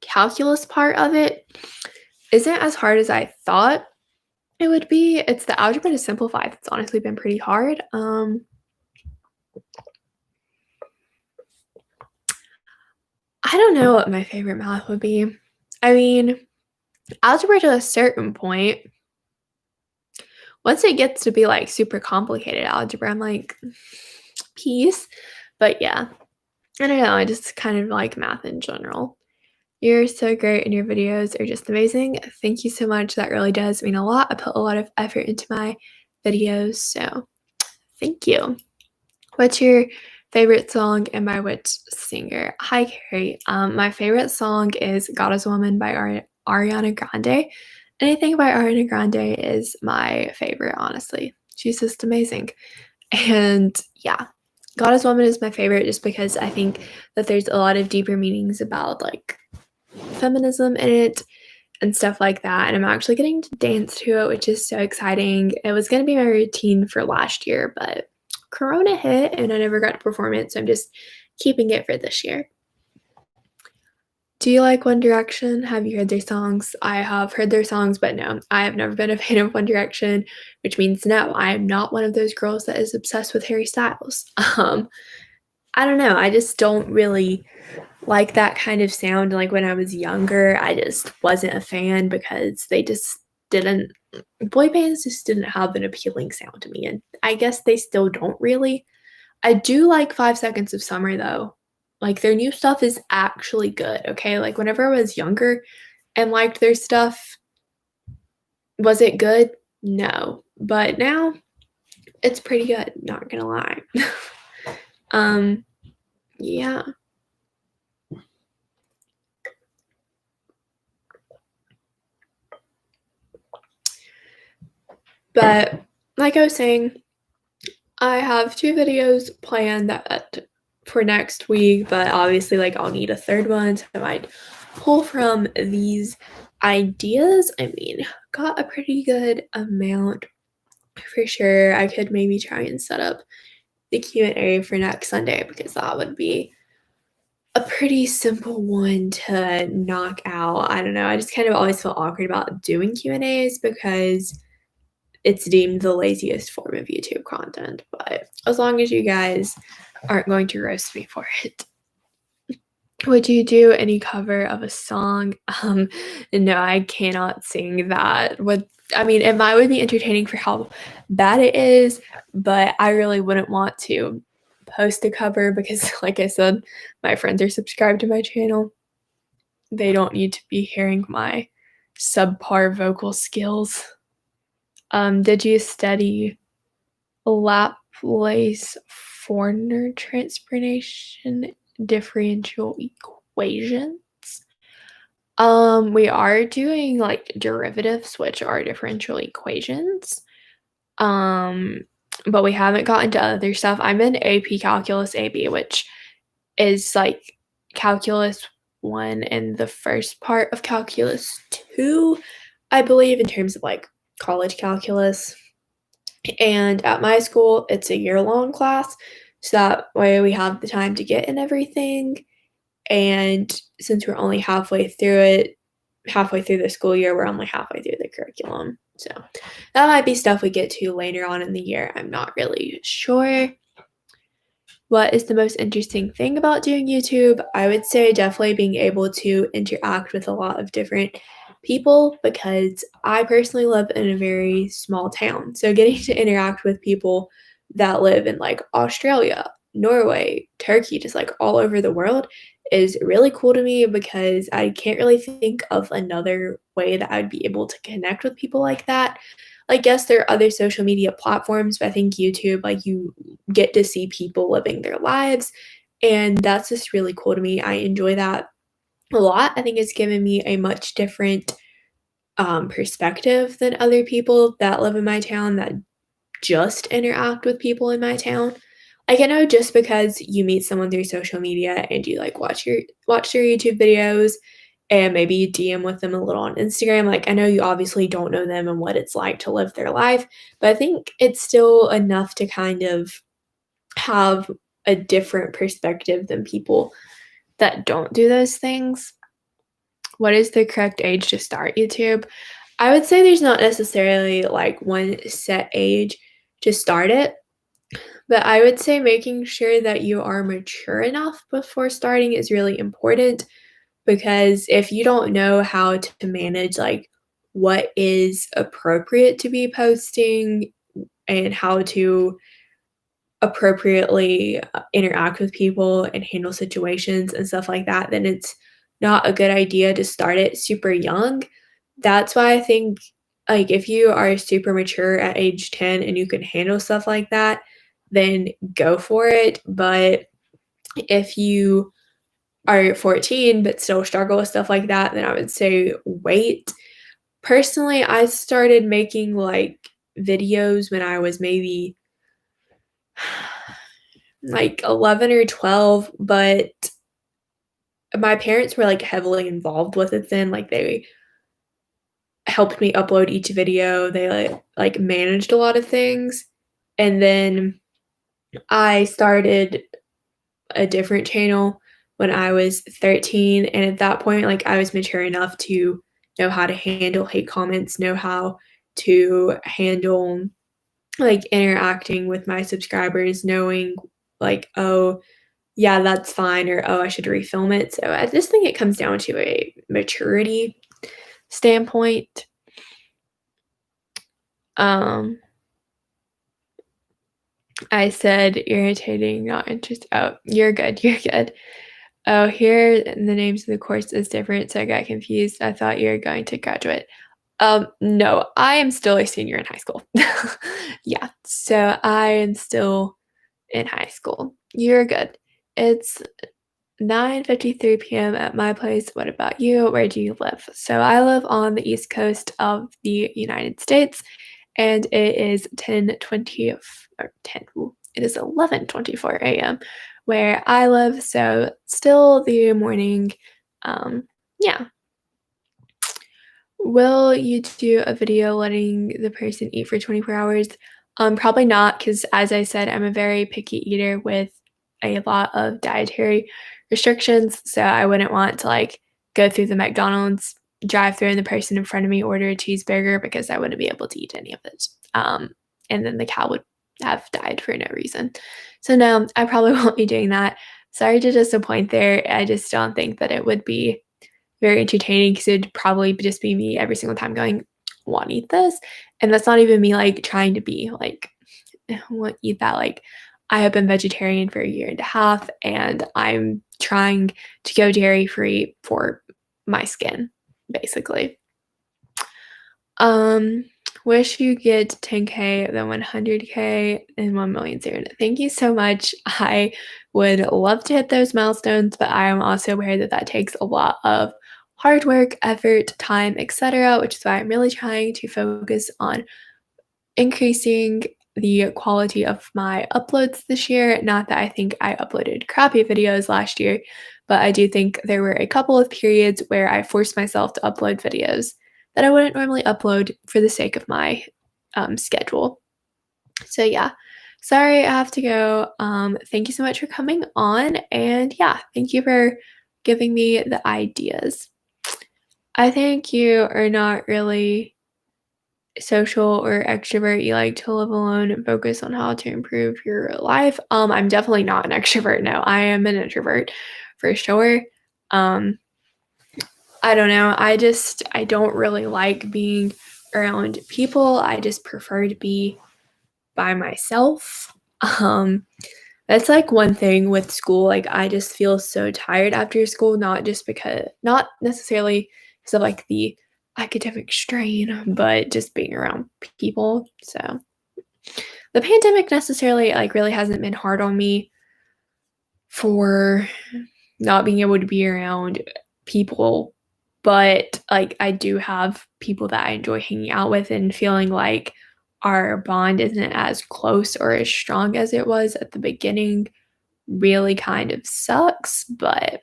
calculus part of it isn't as hard as I thought it would be. It's the algebra to simplify that's honestly been pretty hard. I don't know what my favorite math would be. I mean, algebra to a certain point. Once it gets to be like super complicated algebra, I'm like, peace. But yeah, I don't know. I just kind of like math in general. You're so great, and your videos are just amazing. Thank you so much. That really does mean a lot. I put a lot of effort into my videos, so thank you. What's your favorite song and by which singer? Hi, Carrie. My favorite song is God is a Woman by Ariana Grande. Anything by Ariana Grande is my favorite, honestly. She's just amazing. And yeah, God is a Woman is my favorite just because I think that there's a lot of deeper meanings about like feminism in it and stuff like that. And I'm actually getting to dance to it, which is so exciting. It was going to be my routine for last year, but Corona hit and I never got to perform it. So I'm just keeping it for this year. Do you like One Direction? Have you heard their songs? I have heard their songs, but no, I have never been a fan of One Direction, which means no, I am not one of those girls that is obsessed with Harry Styles. I don't know. I just don't really like that kind of sound. Like, when I was younger, I just wasn't a fan because they just didn't, boy bands just didn't have an appealing sound to me. And I guess they still don't really. I do like 5 Seconds of Summer though. Like, their new stuff is actually good, okay? Like, whenever I was younger and liked their stuff, was it good? No. But now it's pretty good, not gonna lie. Yeah. But like I was saying, I have 2 videos planned that for next week, but obviously, like, I'll need a third one, so I might pull from these ideas. I mean, got a pretty good amount for sure. I could maybe try and set up the Q&A for next Sunday because that would be a pretty simple one to knock out. I don't know. I just kind of always feel awkward about doing Q&As because it's deemed the laziest form of YouTube content, but as long as you guys aren't going to roast me for it. Would you do any cover of a song? No, I cannot sing that. I mean, it would be entertaining for how bad it is, but I really wouldn't want to post a cover because, like I said, my friends are subscribed to my channel. They don't need to be hearing my subpar vocal skills. Did you study Laplace Fourier transformation differential equations? We are doing like derivatives, which are differential equations. But we haven't gotten to other stuff. I'm in AP Calculus AB, which is like Calculus 1 and the first part of Calculus 2, I believe, in terms of like college calculus. And at my school, it's a year-long class, so that way we have the time to get in everything. And since we're only halfway through the school year, we're only halfway through the curriculum. So that might be stuff we get to later on in the year. I'm not really sure. What is the most interesting thing about doing YouTube? I would say definitely being able to interact with a lot of different people because I personally live in a very small town. So getting to interact with people that live in like Australia, Norway, Turkey, just like all over the world is really cool to me because I can't really think of another way that I'd be able to connect with people like that. Like, yes, there are other social media platforms, but I think YouTube, like, you get to see people living their lives, and that's just really cool to me. I enjoy that a lot. I think it's given me a much different, perspective than other people that live in my town that just interact with people in my town. Like, I know just because you meet someone through social media and you, like, watch their YouTube videos and maybe you DM with them a little on Instagram, like, I know you obviously don't know them and what it's like to live their life, but I think it's still enough to kind of have a different perspective than people that don't do those things. What is the correct age to start YouTube? I would say there's not necessarily, like, one set age to start it. But I would say making sure that you are mature enough before starting is really important because if you don't know how to manage like what is appropriate to be posting and how to appropriately interact with people and handle situations and stuff like that, then it's not a good idea to start it super young. That's why I think like if you are super mature at age 10 and you can handle stuff like that, then go for it. But if you are 14 but still struggle with stuff like that, then I would say wait. Personally, I started making like videos when I was maybe like 11 or 12, but my parents were like heavily involved with it then. Like they helped me upload each video. They like managed a lot of things. And then I started a different channel when I was 13, and at that point, like, I was mature enough to know how to handle hate comments, know how to handle, like, interacting with my subscribers, knowing, like, "Oh, yeah, that's fine," or, "Oh, I should refilm it." So I just think it comes down to a maturity standpoint. Um, I said irritating, not interest oh, you're good, you're good. Oh, here the names of the course is different, so I got confused. I thought you were going to graduate. No, I am still a senior in high school. Yeah, so I am still in high school. You're good. It's 9:53 PM at my place. What about you? Where do you live? So I live on the East Coast of the United States, and it is 10:20 or 10, ooh, it is 11:24 AM where I live, so still the morning. Um, yeah. Will you do a video letting the person eat for 24 hours? Probably not, because as I said, I'm a very picky eater with a lot of dietary restrictions, so I wouldn't want to, like, go through the McDonald's drive-through and the person in front of me order a cheeseburger because I wouldn't be able to eat any of it. And then the cow would have died for no reason. So, no, I probably won't be doing that. Sorry to disappoint there. I just don't think that it would be very entertaining because it'd probably just be me every single time going, "Wanna eat this?" And that's not even me, like, trying to be, like, "Want eat that?" Like, I have been vegetarian for a year and a half, and I'm trying to go dairy-free for my skin, basically. Um, wish you get 10K, then 100K, and 1,000,000 soon. Thank you so much. I would love to hit those milestones, but I am also aware that that takes a lot of hard work, effort, time, etc., which is why I'm really trying to focus on increasing the quality of my uploads this year. Not that I think I uploaded crappy videos last year, but I do think there were a couple of periods where I forced myself to upload videos that I wouldn't normally upload for the sake of my schedule. So, yeah, sorry I have to go. Thank you so much for coming on. And yeah, thank you for giving me the ideas. I think you are not really social or extrovert, you like to live alone and focus on how to improve your life. I'm definitely not an extrovert. No, I am an introvert for sure. Um, I don't know. I don't really like being around people. I just prefer to be by myself. Um, that's like one thing with school. Like I just feel so tired after school, not necessarily because of like the academic strain, but just being around people. So the pandemic necessarily like really hasn't been hard on me for not being able to be around people, but like I do have people that I enjoy hanging out with, and feeling like our bond isn't as close or as strong as it was at the beginning really kind of sucks, but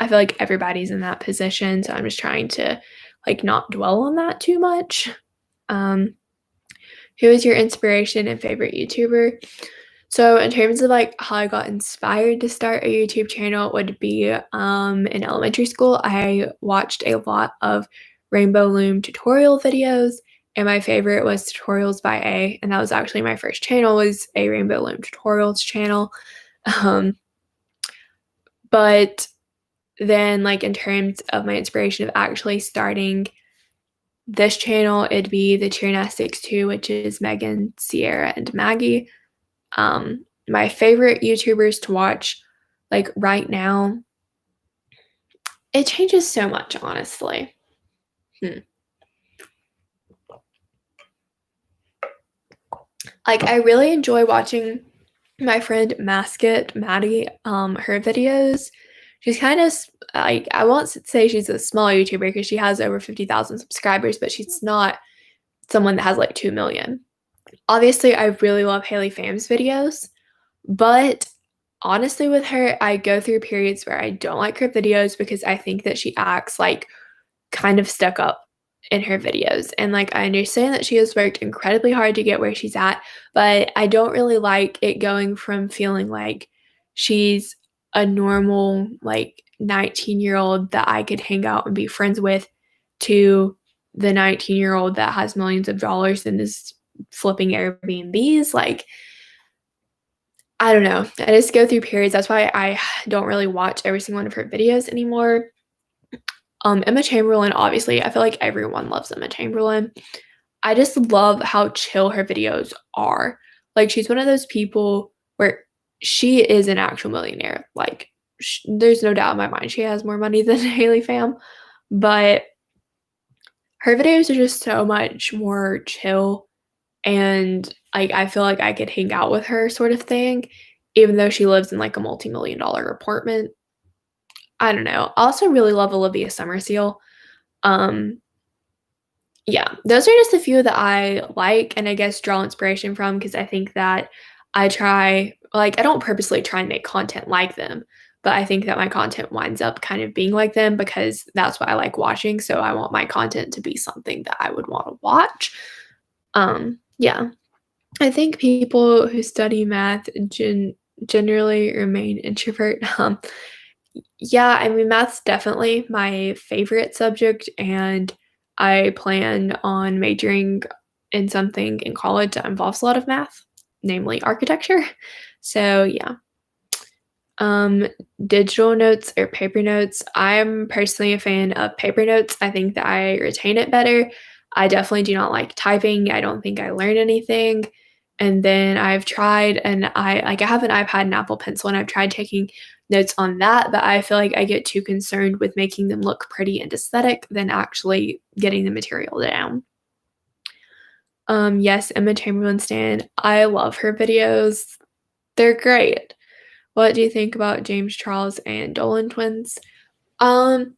I feel like everybody's in that position, so I'm just trying to like not dwell on that too much. Um, who is your inspiration and favorite YouTuber? So in terms of like how I got inspired to start a YouTube channel, it would be in elementary school. I watched a lot of Rainbow Loom tutorial videos, and my favorite was Tutorials by A, and that was actually my first channel, was a Rainbow Loom tutorials channel. Um, but then like in terms of my inspiration of actually starting this channel, it'd be the Cheernastics 2, which is Megan, Sierra, and Maggie. My favorite YouTubers to watch, like, right now, it changes so much, honestly. Like, I really enjoy watching my friend Masket Maddie, her videos. She's kind of like, I won't say she's a small YouTuber because she has over 50,000 subscribers, but she's not someone that has like 2 million. Obviously, I really love Haley Pham's videos, but honestly, with her, I go through periods where I don't like her videos because I think that she acts like kind of stuck up in her videos. And like, I understand that she has worked incredibly hard to get where she's at, but I don't really like it going from feeling like she's a normal, like 19-year-old that I could hang out and be friends with, to the 19-year-old that has millions of dollars and is flipping Airbnbs. Like, I don't know. I just go through periods. That's why I don't really watch every single one of her videos anymore. Emma Chamberlain, obviously, I feel like everyone loves Emma Chamberlain. I just love how chill her videos are. Like, she's one of those people where she is an actual millionaire. Like, there's no doubt in my mind she has more money than Haley Pham, but her videos are just so much more chill, and like I feel like I could hang out with her sort of thing, even though she lives in like a multi-million dollar apartment. I don't know. I also really love Olivia Summerseal. Um, yeah, those are just a few that I like and I guess draw inspiration from, because I think that I don't purposely try and make content like them, but I think that my content winds up kind of being like them because that's what I like watching. So I want my content to be something that I would want to watch. Yeah, I think people who study math generally remain introvert. Yeah, I mean, math's definitely my favorite subject, and I plan on majoring in something in college that involves a lot of math, namely architecture. So, yeah. Um, Digital notes or paper notes. I'm personally a fan of paper notes. I think that I retain it better. I definitely do not like typing. I don't think I learn anything. And then I have an iPad and Apple Pencil, and I've tried taking notes on that, but I feel like I get too concerned with making them look pretty and aesthetic than actually getting the material down. Yes, Emma Chamberlain stan. I love her videos. They're great. What do you think about James Charles and Dolan twins? Um,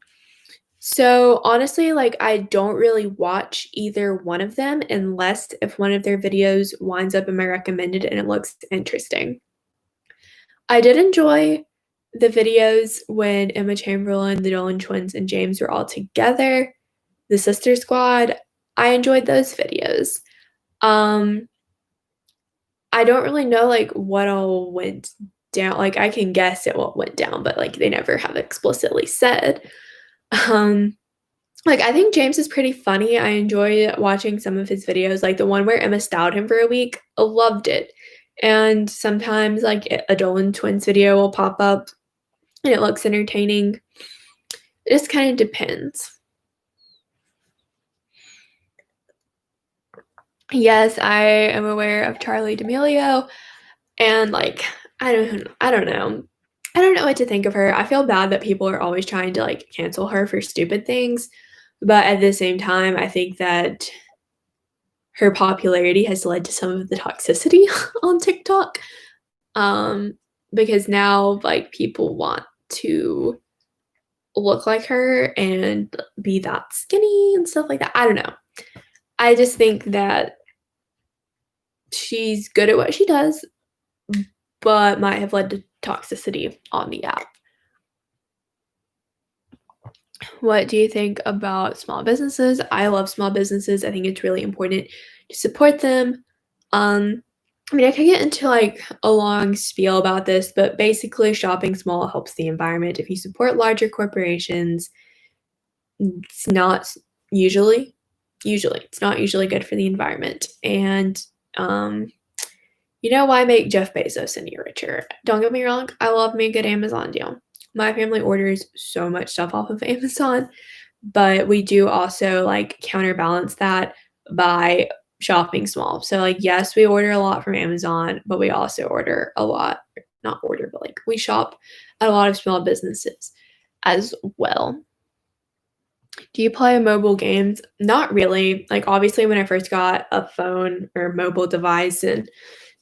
so honestly, like I don't really watch either one of them unless if one of their videos winds up in my recommended and it looks interesting. I did enjoy the videos when Emma Chamberlain, the Dolan twins, and James were all together, the Sister Squad. I enjoyed those videos. Um, I don't really know like what all went down. Like I can guess at what went down, but like they never have explicitly said. Um, Like, I think James is pretty funny. I enjoy watching some of his videos, like the one where Emma styled him for a week. I loved it. And sometimes, like, a Dolan Twins video will pop up and it looks entertaining. It just kind of depends. Yes, I am aware of Charlie D'Amelio, and, like, I don't know. I don't know what to think of her. I feel bad that people are always trying to, like, cancel her for stupid things, but at the same time, I think that her popularity has led to some of the toxicity on TikTok, um, because now, like, people want to look like her and be that skinny and stuff like that. I don't know. I just think that she's good at what she does, but might have led to toxicity on the app. What do you think about small businesses? I love small businesses. I think it's really important to support them. I mean, I could get into like a long spiel about this, but basically, shopping small helps the environment. If you support larger corporations, it's not usually it's not usually good for the environment. And why make Jeff Bezos any richer? Don't get me wrong, I love me a good Amazon deal. My family orders so much stuff off of Amazon, but we do also, like, counterbalance that by shopping small. So, like, yes, we order a lot from Amazon, but we also order a lot not order, but, like, we shop at a lot of small businesses as well. Do you play mobile games? Not really. Like, obviously, when I first got a phone or mobile device in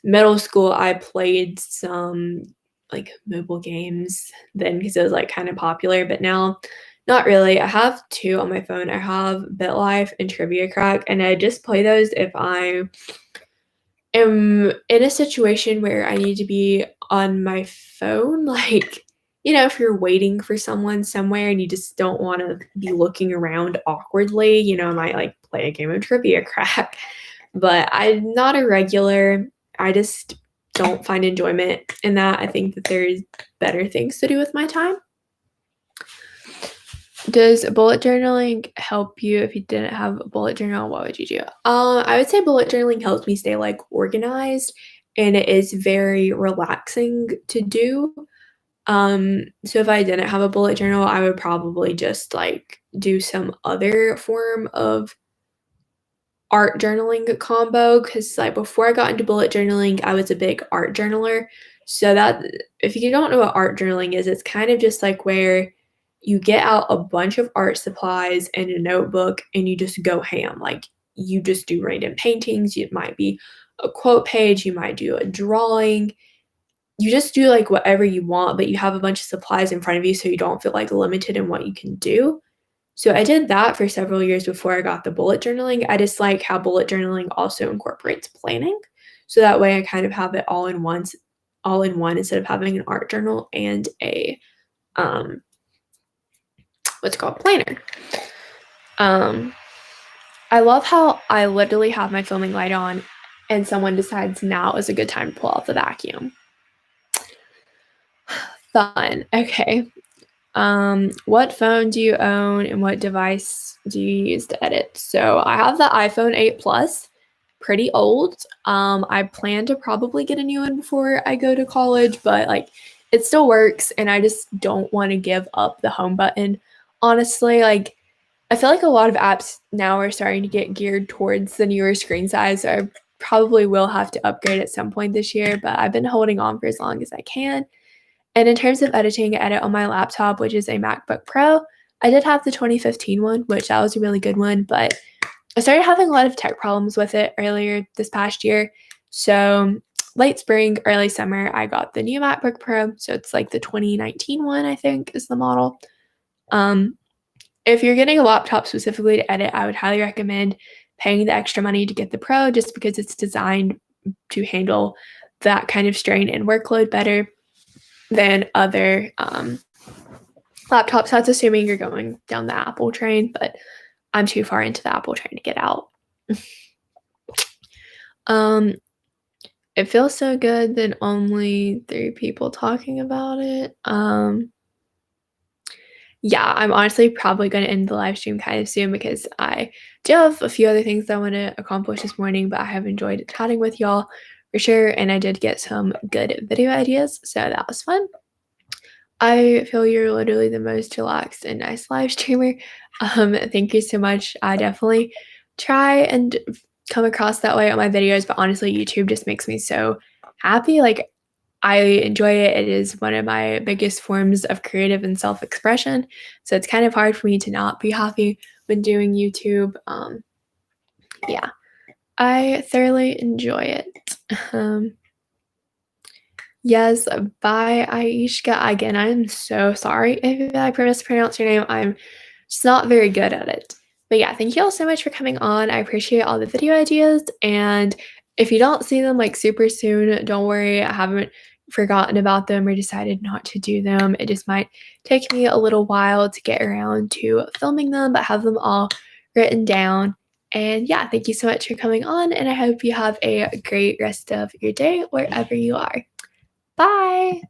middle school, I played some, like, mobile games then because it was, like, kinda popular, but now, not really. I have 2 on my phone. I have BitLife and Trivia Crack, and I just play those if I am in a situation where I need to be on my phone, like, if you're waiting for someone somewhere and you just don't wanna be looking around awkwardly, I might, like, play a game of Trivia Crack, but I'm not a regular. I just don't find enjoyment in that. I think that there's better things to do with my time. Does bullet journaling help you? If you didn't have a bullet journal, what would you do? I would say bullet journaling helps me stay, like, organized, and it is very relaxing to do. So if I didn't have a bullet journal, I would probably just, like, do some other form of art journaling combo because, like, before I got into bullet journaling, I was a big art journaler. So that if you don't know what art journaling is, it's kind of just like where you get out a bunch of art supplies and a notebook and you just go ham. Like, you just do random paintings. It might be a quote page, you might do a drawing. You just do, like, whatever you want, but you have a bunch of supplies in front of you so you don't feel, like, limited in what you can do. So I did that for several years before I got the bullet journaling. I just like how bullet journaling also incorporates planning. So that way I kind of have it all in one instead of having an art journal and a um what's it called planner. Um I love how I literally have my filming light on and someone decides now is a good time to pull out the vacuum. Fun. Okay. What phone do you own and what device do you use to edit? So I have the iPhone 8 Plus, pretty old. I plan to probably get a new one before I go to college, but, like, it still works and I just don't want to give up the home button. Honestly, like, I feel like a lot of apps now are starting to get geared towards the newer screen size, so I probably will have to upgrade at some point this year, but I've been holding on for as long as I can. And in terms of editing, I edit on my laptop, which is a MacBook Pro. I did have the 2015 one, which that was a really good one, but I started having a lot of tech problems with it earlier this past year. So late spring, early summer, I got the new MacBook Pro. So it's like the 2019 one, I think, is the model. If you're getting a laptop specifically to edit, I would highly recommend paying the extra money to get the Pro just because it's designed to handle that kind of strain and workload better than other laptops. That's assuming you're going down the Apple train, but I'm too far into the Apple train to get out. It feels so good that only 3 people talking about it. yeah, I'm honestly probably gonna end the live stream kind of soon because I do have a few other things that I wanna accomplish this morning, but I have enjoyed chatting with y'all for sure, and I did get some good video ideas, so that was fun. I feel you're literally the most relaxed and nice live streamer. Thank you so much. I definitely try and come across that way on my videos, but honestly, YouTube just makes me so happy. Like, I enjoy it. It is one of my biggest forms of creative and self expression. So it's kind of hard for me to not be happy when doing YouTube. Yeah, I thoroughly enjoy it. Um, Yes, bye, Aishka. Again, I'm so sorry if I mispronounced your name. I'm just not very good at it. But yeah, thank you all so much for coming on. I appreciate all the video ideas. And if you don't see them like super soon, don't worry. I haven't forgotten about them or decided not to do them. It just might take me a little while to get around to filming them, but have them all written down. And yeah, thank you so much for coming on. And I hope you have a great rest of your day wherever you are. Bye.